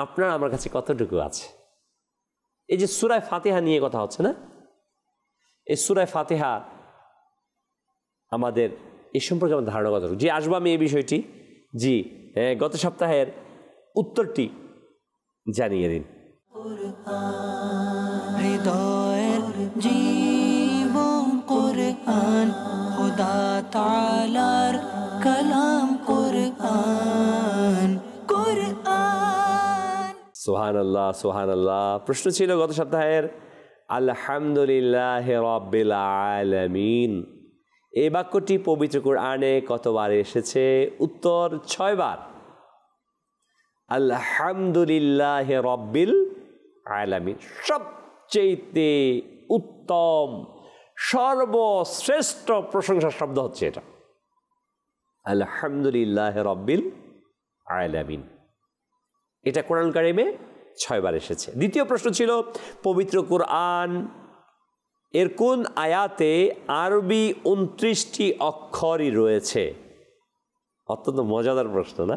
আপনার আমার কাছে কতটুকু আছে? এই যে সূরা ফাতিহা নিয়ে কথা হচ্ছে না, এই সূরা ফাতিহা আমাদের এই সম্পর্কে আমার ধারণা কতটুকু? জি, আসবো আমি এই বিষয়টি। জি, গত সপ্তাহের উত্তরটি জানিয়ে দিন। হৃদয়ের জীবন কুরআন, খোদা তাআলার কালাম কুরআন, কুরআন। সুবহানাল্লাহ, সুবহানাল্লাহ। প্রশ্ন ছিল গত সপ্তাহের, আলহামদুলিল্লাহি রাব্বিল আলামিন এই বাক্যটি পবিত্র কোরআনে কতবার এসেছে? উত্তর 6 বার। আলহামদুলিল্লাহি রাব্বিল আলামিন, সবচেয়ে উত্তম সর্বশ্রেষ্ঠ প্রশংসার শব্দ হচ্ছে এটা, আলহামদুলিল্লাহি রাব্বিল আলামিন। এটা কোরআন কারিমে 6 বার এসেছে। দ্বিতীয় প্রশ্ন ছিল, পবিত্র কোরআন এর কোন আয়াতে আরবি 29টি অক্ষরই রয়েছে? অত্যন্ত মজাদার প্রশ্ন না?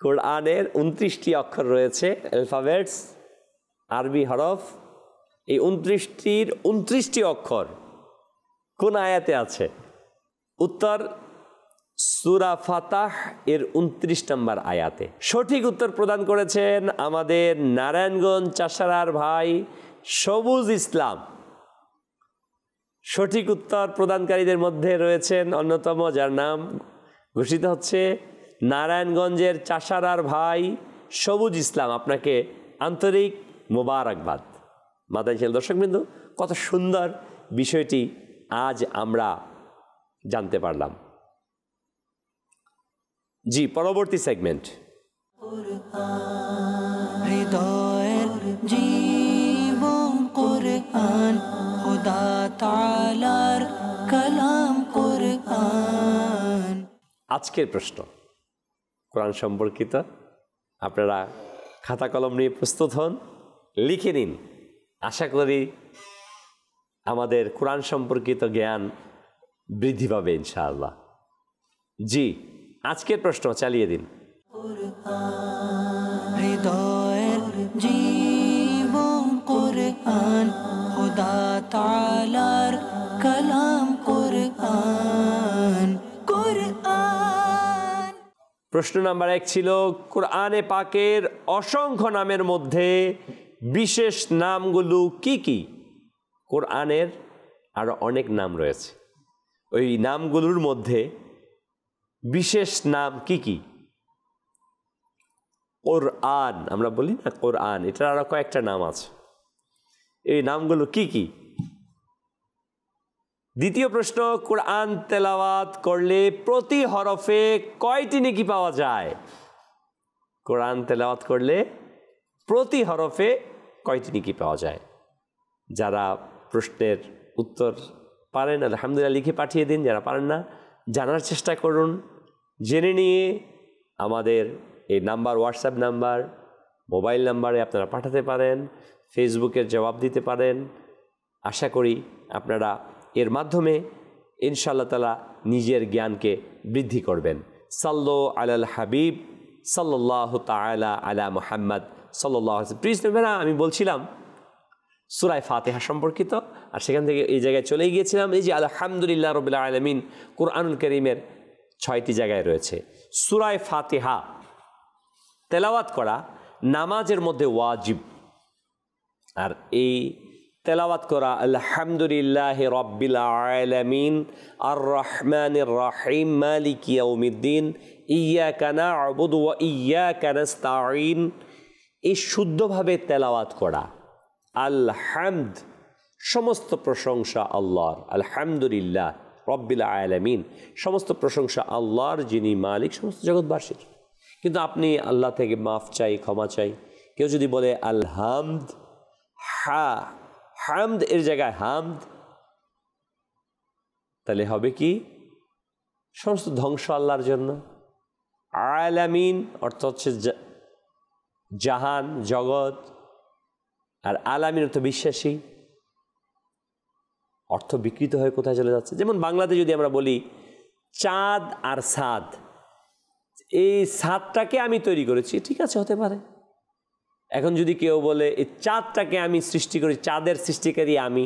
কোরআনের 29টি অক্ষর রয়েছে, অ্যালফাবেটস, আরবি হরফ। এই 29টির 29টি অক্ষর কোন আয়াতে আছে? উত্তর সূরা ফাতাহ এর 29 নম্বর আয়াতে। সঠিক উত্তর প্রদান করেছেন আমাদের নারায়ণগঞ্জ চাষারার ভাই সবুজ ইসলাম। সঠিক উত্তর প্রদানকারীদের মধ্যে রয়েছেন অন্যতম, যার নাম ঘোষিত হচ্ছে নারায়ণগঞ্জের চাষারার ভাই সবুজ ইসলাম। আপনাকে আন্তরিক মোবারকবাদ। মাদানী দর্শকবৃন্দ, কত সুন্দর বিষয়টি আজ আমরা জানতে পারলাম। জি, পরবর্তী সেগমেন্ট। হৃদয়ের জীবন কুরআন, খোদা তাআলার কালাম কুরআন। আজকের প্রশ্ন কোরআন সম্পর্কিত। আপনারা খাতা কলম নিয়ে প্রস্তুত হন, লিখে নিন। আশা করি আমাদের কোরআন সম্পর্কিত জ্ঞান বৃদ্ধি পাবে ইনশাআল্লাহ। জি, আজকের প্রশ্ন চালিয়ে দিন। হৃদয়ের জীবন কুরআন, খোদা তাআলার কালাম কুরআন, কুরআন। প্রশ্ন নাম্বার 1 ছিল, কোরআনে পাকের অসংখ্য নামের মধ্যে বিশেষ নামগুলো কি কি? কোরআনের আরো অনেক নাম রয়েছে, ওই নামগুলোর মধ্যে বিশেষ নাম কি কি? কোরআন আমরা বলি না, কোরআন, এটার আরো কয়েকটা নাম আছে, এই নামগুলো কি কি? দ্বিতীয় প্রশ্ন, কোরআন তেলাওয়াত করলে প্রতি হরফে কয়টি নেকি পাওয়া যায়? কোরআন তেলাওয়াত করলে প্রতি হরফে কয়টি নেকি পাওয়া যায়? যারা প্রশ্নের উত্তর পারেন আলহামদুলিল্লাহ লিখে পাঠিয়ে দিন, যারা পারেন না জানার চেষ্টা করুন, জেনে নিয়ে আমাদের এই নাম্বার, হোয়াটসঅ্যাপ নাম্বার, মোবাইল নাম্বারে আপনারা পাঠাতে পারেন, ফেসবুকের জবাব দিতে পারেন। আশা করি আপনারা এর মাধ্যমে ইনশাআল্লাহ তাআলা নিজের জ্ঞানকে বৃদ্ধি করবেন। সাল্লু আলাল হাবিব সাল্লাল্লাহু তাআলা আলা মুহাম্মদ সাল্লাল্লাহু আলাইহি ওয়াসাল্লাম। প্লিজ নেবেনা, আমি বলছিলাম সূরা ফাতিহা সম্পর্কিত, আর সেখান থেকে এই জায়গায় চলে গিয়েছিলাম। এই যে আলহামদুলিল্লাহ রাব্বিল আলামিন কুরআনুল কারীমের 6টি জায়গায় রয়েছে। সূরা ফাতিহা তেলাওয়াত করা নামাজের মধ্যে ওয়াজিব, আর এই তেলাওয়াত করা আলহামদুলিল্লাহি রাব্বিল আলামিন আর রহমানির রহিম মালিকি ইয়াউমিদ্দিন ইয়্যাকা না'বুদু ওয়া ইয়্যাকা নাস্তাঈন, এই শুদ্ধভাবে তেলাওয়াত করা। আলহামদ, সমস্ত প্রশংসা আল্লাহর। আলহামদুলিল্লাহ রাব্বিল আলামিন, সমস্ত প্রশংসা আল্লাহর, যিনি মালিক সমস্ত জগৎবাসীর। কিন্তু আপনি আল্লাহ থেকে মাফ চাই, ক্ষমা চাই। কেউ যদি বলে আলহামদ, হামদ এর জায়গায় হামদ, তাহলে হবে কি সমস্ত ধ্বংস আল্লাহর জন্য। আলামিন অর্থ হচ্ছে জাহান, জগৎ, আর আলামিন অর্থ বিশ্বাসী। অর্থ বিকৃত হয়ে কোথায় চলে যাচ্ছে। যেমন বাংলাতে যদি আমরা বলি চাঁদ আর সাদ, এই সাদটাকে আমি তৈরি করেছি, ঠিক আছে, হতে পারে। এখন যদি কেউ বলে এই চাঁদটাকে আমি সৃষ্টি করি, চাঁদের সৃষ্টিকারী আমি,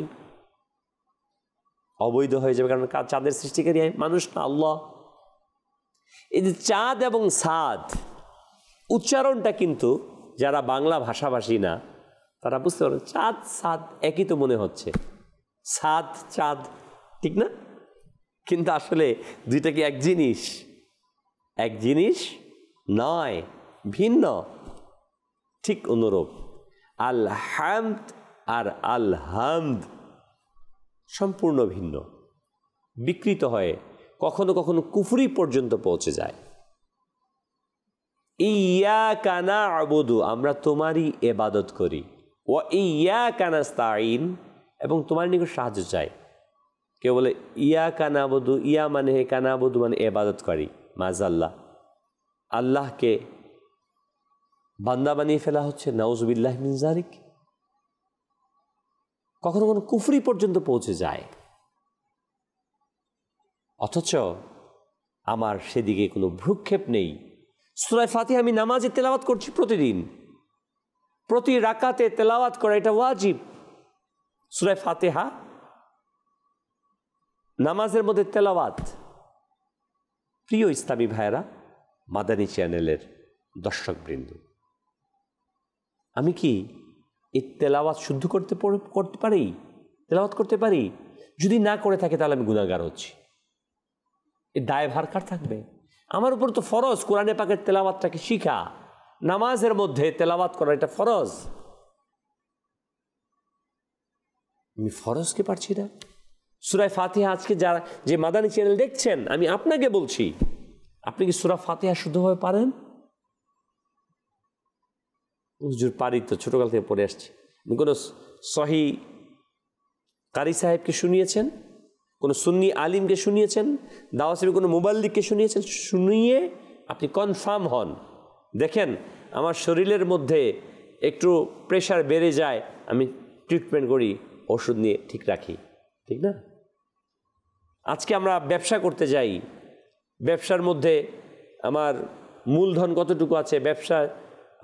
অবৈধ হয়ে যাবে, কারণ চাঁদের সৃষ্টিকারী মানুষ না, আল্লাহ। এই যে চাঁদ এবং সাদ উচ্চারণটা কিন্তু যারা বাংলা ভাষাভাষী না তারা বুঝতে পারে চাঁদ সাদ একই তো মনে হচ্ছে, সাদ চাঁদ, ঠিক না? কিন্তু আসলে দুইটা কি এক জিনিস? এক জিনিস নয়, ভিন্ন। ঠিক অনুরূপ আল হামদ আর আল হামদ সম্পূর্ণ ভিন্ন, বিকৃত হয়ে কখনো কখনো কুফরি পর্যন্ত পৌঁছে যায়। ইয়াকা না'বুদু, আমরা তোমারই ইবাদত করি, ওয়া ইয়াকা নাস্তাঈন, এবং তোমার নিকট সাহায্য চাই। কেউ বলে ইয়াকা না'বুদু, ইয়া মানে কা না'বুদু মানে ইবাদত করি, মাযাল্লাহ, আল্লাহকে বান্দা বানিয়ে ফেলা হচ্ছে, নাউযুবিল্লাহি মিন যালিক। কখনো কখনো কুফরি পর্যন্ত পৌঁছে যায়, অথচ আমার সেদিকে কোনো ভ্রুক্ষেপ নেই। সূরা ফাতিহা আমি নামাজে তেলাওয়াত করছি প্রতিদিন, প্রতি রাকাতে তেলাওয়াত করা এটা ওয়াজিব। সূরা ফাতিহা নামাজের মধ্যে তেলাওয়াত। প্রিয় ইসলামী ভাইয়েরা, মাদানী চ্যানেলের দর্শকবৃন্দ, আমি কি এই তেলাওয়াত শুদ্ধ করতে পারি? তেলাওয়াত করতে পারি? যদি না করে থাকে তাহলে আমি গুনাহগার হচ্ছি। এই দায়ভার কার থাকবে? আমার উপর তো ফরজ কোরআনে পাকের তেলাওয়াতটাকে শিখা, নামাজের মধ্যে তেলাওয়াত করা এটা ফরজ। আমি ফরজকে পারছি না। সূরা ফাতিহা আজকে যারা যে মাদানী চ্যানেল দেখছেন, আমি আপনাকে বলছি, আপনি কি সূরা ফাতিহা শুদ্ধভাবে পারেন? হুজুর পারি তো, ছোটকাল থেকে পড়ে আসছি। কোনো সহি কারি সাহেবকে শুনিয়েছেন? কোনো সুন্নি আলিমকে শুনিয়েছেন? দাওয়াসের কোনো মুবাল্লিগকে শুনিয়েছেন? শুনিয়ে আপনি কনফার্ম হন, দেখেন আমার শরীরের মধ্যে একটু প্রেশার বেড়ে যায়, আমি ট্রিটমেন্ট করি, ওষুধ নিয়ে ঠিক রাখি, ঠিক না? আজকে আমরা ব্যবসা করতে যাই, ব্যবসার মধ্যে আমার মূলধন কতটুকু আছে, ব্যবসায়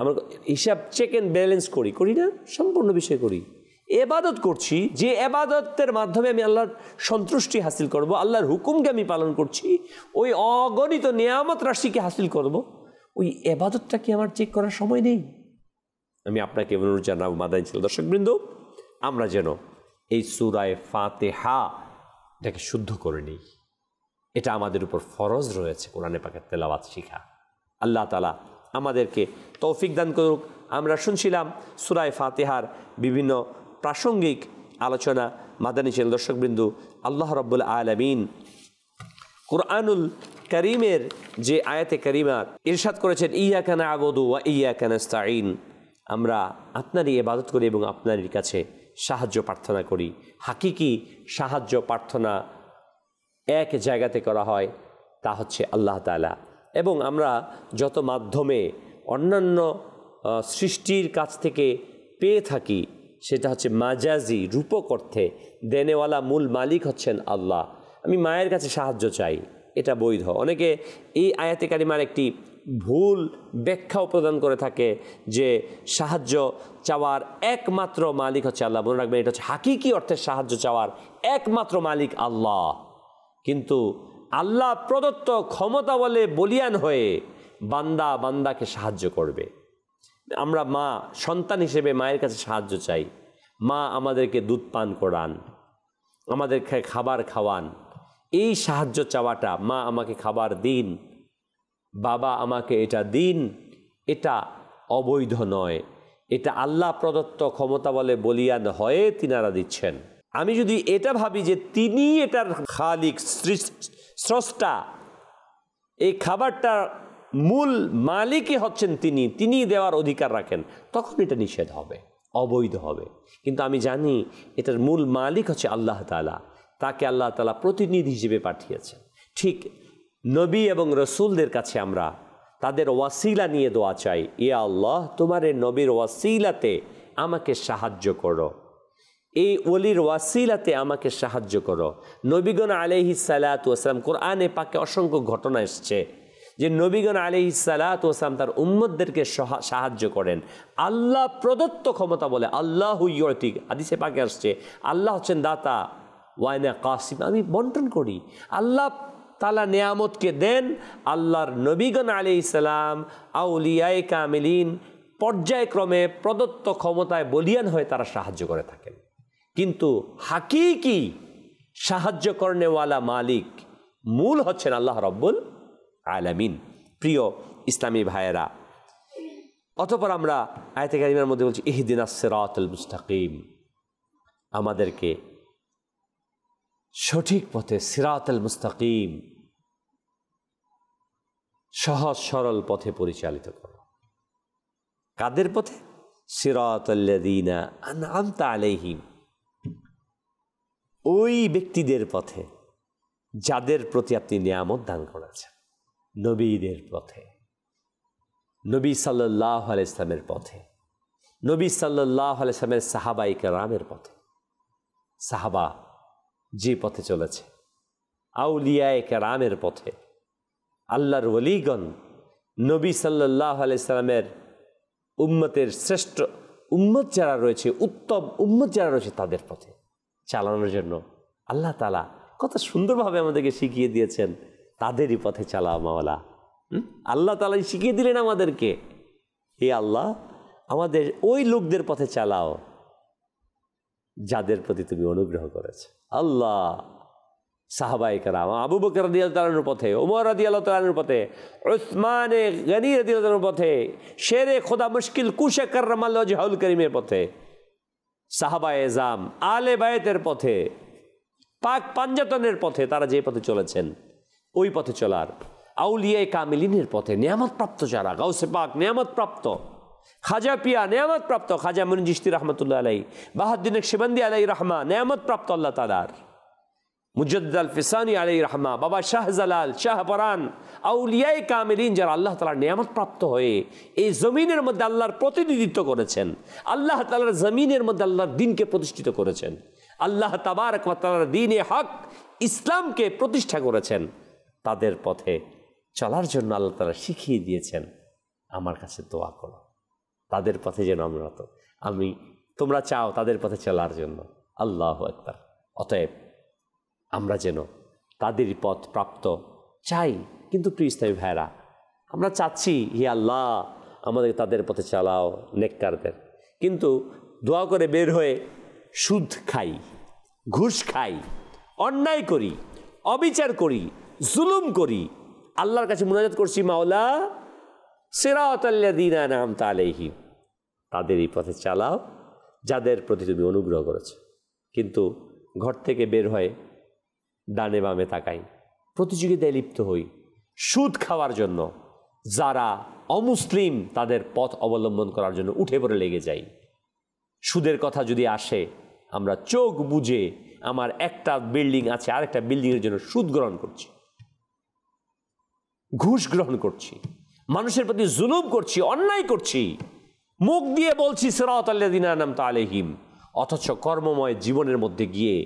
আমরা হিসাব চেক অ্যান্ড ব্যালেন্স করি না? সম্পূর্ণ বিষয় করি। এবাদত করছি, যে এবাদতের মাধ্যমে আমি আল্লাহর সন্তুষ্টি হাসিল করব, আল্লাহর হুকুমকে আমি পালন করছি, ওই অগণিত নিয়ামত রাশিকে হাসিল করব, ওই এবাদতটা কি আমার চেক করার সময় নেই? আমি আপনাকে অনুরোধ জানাবো মাদানী চ্যানেল দর্শকবৃন্দ, আমরা যেন এই সূরা ফাতিহা এটাকে শুদ্ধ করে নিই। এটা আমাদের উপর ফরজ রয়েছে, কোরআনে পাকের তেলাওয়াত শিখা। আল্লাহ তাআলা আমাদেরকে তৌফিক দান করুক। আমরা শুনছিলাম সূরা ফাতিহার বিভিন্ন প্রাসঙ্গিক আলোচনা। মাদানী চ্যানেল দর্শকবৃন্দ, আল্লাহ রাব্বুল আলামিন কুরআনুল কারীমের যে আয়াতে কারিমা ইরশাদ করেছেন, ইয়াকা না'বুদু ওয়া ইয়াকা নাস্তাঈন, আমরা আপনারই ইবাদত করি এবং আপনারই কাছে সাহায্য প্রার্থনা করি। হাকিকি সাহায্য প্রার্থনা এক জায়গাতে করা হয়, তা হচ্ছে আল্লাহ তাআলা। এবং আমরা যত মাধ্যমে অন্যান্য সৃষ্টির কাছ থেকে পেয়ে থাকি, সেটা হচ্ছে মাজাজি, রূপক অর্থে দেনেওয়ালা মূল মালিক হচ্ছেন আল্লাহ। আমি মায়ের কাছে সাহায্য চাই, এটা বৈধ। অনেকে এই আয়াতে কারিমার একটি ভুল ব্যাখ্যাও প্রদান করে থাকে যে সাহায্য চাওয়ার একমাত্র মালিক হচ্ছে আল্লাহ। মনে রাখবেন, এটা হচ্ছে হাকিকি অর্থে সাহায্য চাওয়ার একমাত্র মালিক আল্লাহ। কিন্তু আল্লাহ প্রদত্ত ক্ষমতা বলে বলিয়ান হয়ে বান্দাকে সাহায্য করবে। আমরা মা সন্তান হিসেবে মায়ের কাছে সাহায্য চাই। মা আমাদেরকে দুধ পান করান, আমাদেরকে খাবার খাওয়ান, এই সাহায্য চাওয়াটা, মা আমাকে খাবার দিন, বাবা আমাকে এটা দিন, এটা অবৈধ নয়। এটা আল্লাহ প্রদত্ত ক্ষমতা বলে বলিয়ান হয়ে তিনারা দিচ্ছেন। আমি যদি এটা ভাবি যে তিনি এটার খালিক, স্রষ্টা, এই খাবারটা মূল মালিকই হচ্ছেন তিনি, তিনি দেওয়ার অধিকার রাখেন, তখন এটা নিষেধ হবে, অবৈধ হবে। কিন্তু আমি জানি এটার মূল মালিক হচ্ছে আল্লাহ তাআলা, তাকে আল্লাহ তাআলা প্রতিনিধি হিসেবে পাঠিয়েছেন। ঠিক নবী এবং রসুলদের কাছে আমরা তাদের ওয়াসিলা নিয়ে দোয়া চাই, ইয়া আল্লাহ তোমার এই নবীর ওয়াসিলাতে আমাকে সাহায্য করো, এই ওলির ওয়াসিলাতে আমাকে সাহায্য করো। নবীগণ আলাইহিস সালাতু ওয়াস সালাম, কোরআনে পাকে অসংখ্য ঘটনা এসছে যে নবীগণ আলাইহিস সালাতু ওয়াস সালাম তার উম্মতদেরকে সাহায্য করেন। আল্লাহ প্রদত্ত ক্ষমতা বলে, আল্লাহু ইউতি, হাদিসে পাকে আসছে আল্লাহ হচ্ছেন দাতা, ওয়াইনা কাসিম, আমি বন্টন করি। আল্লাহ তাআলা নেয়ামতকে দেন, আল্লাহর নবীগণ আলাইহিস সালাম আউলিয়ায়ে কামিলিন পর্যায়ক্রমে প্রদত্ত ক্ষমতায় বলিয়ান হয়ে তারা সাহায্য করে থাকেন। কিন্তু হাকিকি সাহায্য করনেওয়ালা মালিক মূল হচ্ছেন আল্লাহ রব্বুল আলামিন। প্রিয় ইসলামী ভাইয়েরা, অতঃপর আমরা আয়াতে কারিমার মধ্যে বলছি ইহদিনাস সিরাতাল মুস্তাকিম, আমাদেরকে সঠিক পথে, সিরাতাল মুস্তাকিম, সহজ সরল পথে পরিচালিত করো। কাদের পথে? সিরাতাল্লাযীনা আনআমতা আলাইহিম, ওই ব্যক্তিদের পথে যাদের প্রতি আপনি নিয়ামত দান করেছেন, নবীদের পথে, নবী সাল্লাল্লাহু আলাইহি ওয়াসাল্লামের পথে, নবী সাল্লাল্লাহু আলাইহি ওয়াসাল্লামের সাহাবায়ে কেরামের পথে। সাহাবা যে পথে চলেছে, আউলিয়ায়ে কেরামের পথে, আল্লাহর ওলিগণ নবী সাল্লাল্লাহু আলাইহি ওয়াসাল্লামের উম্মতের শ্রেষ্ঠ উম্মত যারা রয়েছে, উত্তম উম্মত যারা রয়েছে, তাদের পথে চালানোর জন্য আল্লাহ তাআলা কত সুন্দরভাবে আমাদেরকে শিখিয়ে দিয়েছেন, তাদেরই পথে চালাও মাওলা। আল্লাহ তাআলা শিখিয়ে দিলেন আমাদেরকে, হে আল্লাহ আমাদের ওই লোকদের পথে চালাও যাদের প্রতি তুমি অনুগ্রহ করেছো। আল্লাহ সাহাবায়ে কেরাম, আবু বকর রাদিয়াল্লাহু তাআলার পথে, ওমর রাদিয়াল্লাহু তাআলার পথে, উসমান গনি রাদিয়াল্লাহু তাআলার পথে, শেরে খোদা মুশকিল কুশা কাররামাল্লাহু ওয়াজহুল করিমের পথে, সাহাবায়ে এজাম, আলে বায়তের পথে, পাক পাঞ্জাতনের পথে, তারা যে পথে চলেছেন ওই পথে চলার, আউলিয়ায়ে কামিলিনের পথে, নিয়ামত প্রাপ্ত যারা, গাউসে পাক নিয়ামত প্রাপ্ত, খাজা পিয়া নিয়ামত প্রাপ্ত, খাজা মুইনুদ্দিন চিশতি রাহমাতুল্লাহ আলাইহি, বাহাউদ্দিন নকশবন্দি আলাইহি রাহমা নিয়ামত প্রাপ্ত আল্লাহ তাআলার, মুজাদ্দিদ আল ফিসানি আলাইহি রাহমা, বাবা শাহজালাল, শাহপরান, আউলিয়ায়ে কামিলিন যারা আল্লাহ তাআলার নিয়ামত প্রাপ্ত হয়ে এই জমিনের মধ্যে আল্লাহর প্রতিনিধিত্ব করেছেন, আল্লাহ তাআলার জমিনের মধ্যে আল্লাহর দ্বীনকে প্রতিষ্ঠিত করেছেন, আল্লাহ তাবারক ওয়া তাআলার দ্বীনে হক ইসলামকে প্রতিষ্ঠা করেছেন, তাদের পথে চলার জন্য আল্লাহ তাআলা শিখিয়ে দিয়েছেন, আমার কাছে দোয়া করো তাদের পথে যেন তোমরা চাও তাদের পথে চলার জন্য। আল্লাহু আকবার। অতএব আমরা যেন তাদেরই পথ প্রাপ্ত চাই। কিন্তু প্রিয় ইসলামী ভাইরা, আমরা চাচ্ছি হে আল্লাহ আমাদের তাদের পথে চালাও নেককারদের, কিন্তু দোয়া করে বের হয়ে সুদ খাই, ঘুষ খাই, অন্যায় করি, অবিচার করি, জুলুম করি, আল্লাহর কাছে মুনাজাত করছি মাওলা সিরাতাল্লাযীনা আনআমতা আলাইহিম, তাদেরই পথে চালাও যাদের প্রতি তুমি অনুগ্রহ করেছো। কিন্তু ঘর থেকে বের হয়ে ডানে বামে তাকাই, প্রতিযোগিতায় লিপ্ত হই সুদ খাওয়ার জন্য, যারা অমুসলিম তাদের পথ অবলম্বন করার জন্য উঠে পড়ে লেগে যাই। সুদের কথা যদি আসে, আমরা চোখ বুজে আমার একটা বিল্ডিং আছে আরেকটা বিল্ডিংয়ের জন্য সুদ গ্রহণ করছি, ঘুষ গ্রহণ করছি, মানুষের প্রতি জুলুম করছি, অন্যায় করছি, মুখ দিয়ে বলছি সিরাতাল্লাযীনা আনআমতা আলাইহিম, অথচ কর্মময় জীবনের মধ্যে গিয়ে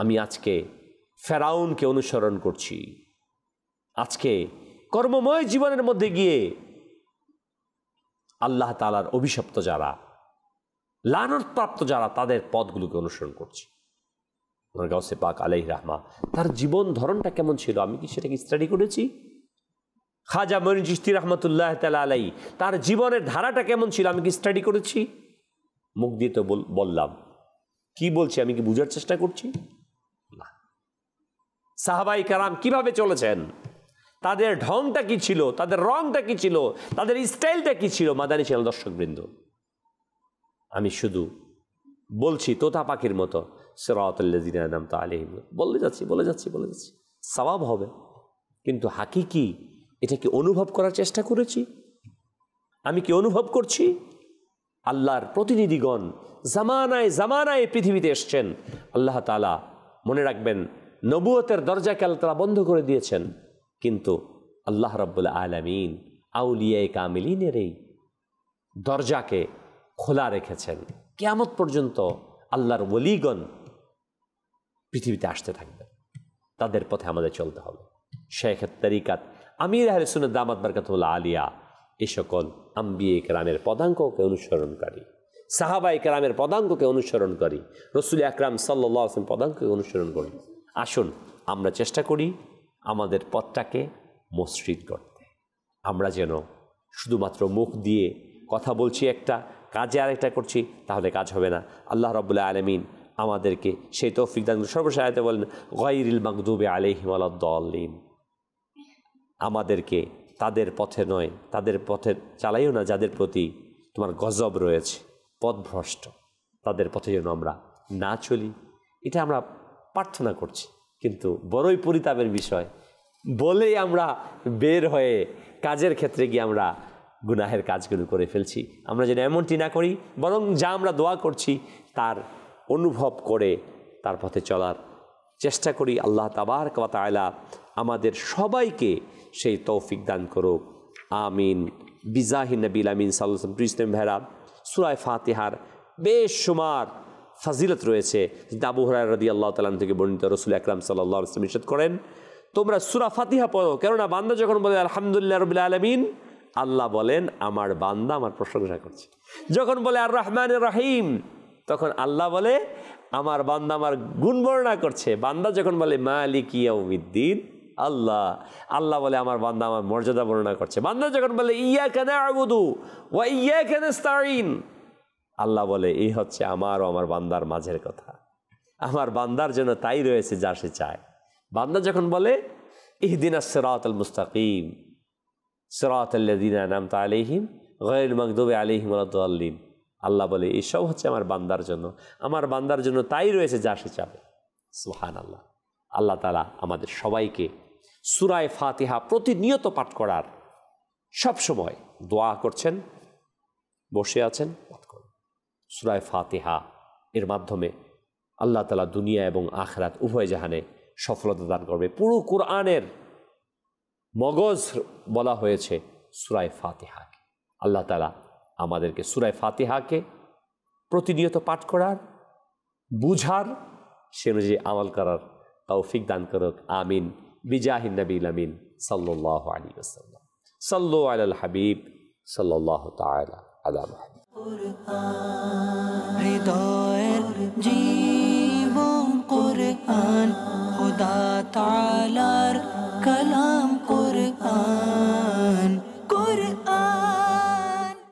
আমি আজকে ফেরাউনকে অনুসরণ করছি। আজকে কর্মময় জীবনের মধ্যে গিয়ে আল্লাহ তাআলার অভিশপ্ত যারা, লানতপ্রাপ্ত যারা, তাদের পথগুলোকে অনুসরণ করছি। গাউসে পাক আলাইহি রাহমা, তার জীবন ধরনটা কেমন ছিল আমি কি সেটাকে স্টাডি করেছি? খাজা মুইনুদ্দিন চিশতি রাহমাতুল্লাহ তাআলা আলাইহি, তার জীবনের ধারাটা কেমন ছিল আমি কি স্টাডি করেছি? মুখ দিয়ে তো বললাম, কি বলছি আমি কি বুঝার চেষ্টা করছি না। সাহাবায়ে কেরাম কিভাবে চলেছেন, তাদের ঢংটা কি ছিল, তাদের রংটা কি ছিল, তাদের স্টাইলটা কি ছিল? মাদানী চ্যানেল দর্শকবৃন্দ, আমি শুধু বলছি তোতা পাখির মতো সিরাতাল্লাযীনা আনআমতা আলাইহিম বলে যাচ্ছি, সওয়াব হবে, কিন্তু হাকিকি এটা কি অনুভব করার চেষ্টা করেছি? আমি কি অনুভব করছি? আল্লাহর প্রতিনিধিগণ জামানায় জামানায় পৃথিবীতে এসছেন। আল্লাহ তাআলা মনে রাখবেন নবুয়তের দরজাকে আল্লাহ তাআলা বন্ধ করে দিয়েছেন, কিন্তু আল্লাহ রাব্বুল আলামিন আউলিয়ায়ে কামিলিনের এই দরজাকে খোলা রেখেছেন। কিয়ামত পর্যন্ত আল্লাহর ওলিগণ পৃথিবীতে আসতে থাকবে, তাদের পথে আমাদের চলতে হবে। শাইখুত তরিকাত আমির আহলে সুন্নাত দামাত বারকাতুহুল আলিয়া এই সকল আম্বিয়ে কেরামের পদাঙ্ককে অনুসরণকারী, সাহাবায়ে কেরামের পদাঙ্ককে অনুসরণকারী, রাসূল আকরাম সাল্লাল্লাহু আলাইহি ওয়াসাল্লাম পদাঙ্ককে অনুসরণ করি। আসুন আমরা চেষ্টা করি আমাদের পথটাকে মসৃণ করতে। আমরা যেন শুধুমাত্র মুখ দিয়ে কথা বলছি একটা, কাজে আরেকটা করছি, তাহলে কাজ হবে না। আল্লাহ রাব্বুল আলামিন আমাদেরকে সেই তৌফিক দান। সর্বশেষ আয়াতে বলেন গায়রিল মাগদুবি আলাইহিম ওয়ালাদ-দাল্লিন, আমাদেরকে তাদের পথে নয়, তাদের পথে চালাইও না যাদের প্রতি তোমার গজব রয়েছে, পথভ্রষ্ট, তাদের পথে যেন আমরা না চলি। এটা আমরা প্রার্থনা করছি, কিন্তু বড়ই পরিতাপের বিষয়, বলেই আমরা বের হয়ে কাজের ক্ষেত্রে গিয়ে আমরা গুনাহের কাজগুলো করে ফেলছি। আমরা যেন এমনটি না করি, বরং যা আমরা দোয়া করছি তার অনুভব করে তার পথে চলার চেষ্টা করি। আল্লাহ তাবারক ওয়া তাআলা আমাদের সবাইকে সেই তৌফিক দান করুক, আমিন। বিজাহি নবীল আমিন সাল্লাল্লাহু আলাইহি ওয়াসাল্লাম। ইসলাম ভাইরা, সূরা ফাতিহার বেশুমার ফাজিলত রয়েছে। আবু হুরায়রা রাদিয়াল্লাহু তাআলা থেকে বর্ণিত, রাসূল আকরাম সাল্লাল্লাহু আলাইহি ওয়াসাল্লাম ইরশাদ করেন, তোমরা সূরা ফাতিহা পড়ো, কেননা বান্দা যখন বলে আলহামদুলিল্লাহ রাব্বিল আলামিন, আল্লাহ বলেন আমার বান্দা আমার প্রশংসা করছে। যখন বলে আর রহমানির রহিম, তখন আল্লাহ বলে আমার বান্দা আমার গুণ বর্ণনা করছে। বান্দা যখন বলে মালিকি ইয়াউমিদ্দিন, আল্লাহ বলে আমার বান্দা আমার মর্যাদা বর্ণনা করছে। বান্দা যখন বলে ইয়াকা না'বুদু ওয়া ইয়াকা নাস্তাঈন, আল্লাহ বলে এই হচ্ছে আমার ও আমার বান্দার মাঝের কথা, আমার বান্দার জন্য তাই রয়েছে যা সে চায়। বান্দা যখন বলে ইহদিনাস সিরাতাল মুস্তাকিম সিরাতাল্লাযীনা আন'আমতা আলাইহিম গায়রিল মাগদুবি আলাইহিম ওয়ালাদ-দাল্লিন, আল্লাহ বলে এইসব হচ্ছে আমার বান্দার জন্য, আমার বান্দার জন্য তাই রয়েছে যা সে চাবে। সুবহানাল্লাহ। আল্লাহ তাআলা আমাদের সবাইকে সূরা ফাতিহা প্রতিনিয়ত পাঠ করার, সবসময় দোয়া করছেন, বসে আছেন, পাঠ করুন সূরা ফাতিহা। এর মাধ্যমে আল্লাহ তাআলা দুনিয়া এবং আখিরাত উভয় জাহানে সফলতা দান করবে। পুরো কোরআনের মগজ বলা হয়েছে সূরা ফাতিহাকে। আল্লাহ তাআলা আমাদেরকে সূরা ফাতিহাকে প্রতিনিয়ত পাঠ করার, বুঝার, সে অনুযায়ী আমল করার তৌফিক দান করুক, আমিন। বিজাহিন নবীল আমিন সাল্লাল্লাহু আলাইহি ওয়াসাল্লাম। সাল্লু আলাল হাবিব সাল্লাল্লাহু তাআলা আলা মুহাম্মদ। হৃদয়ের জীবন কুরআন, খোদা তাআলার কালাম।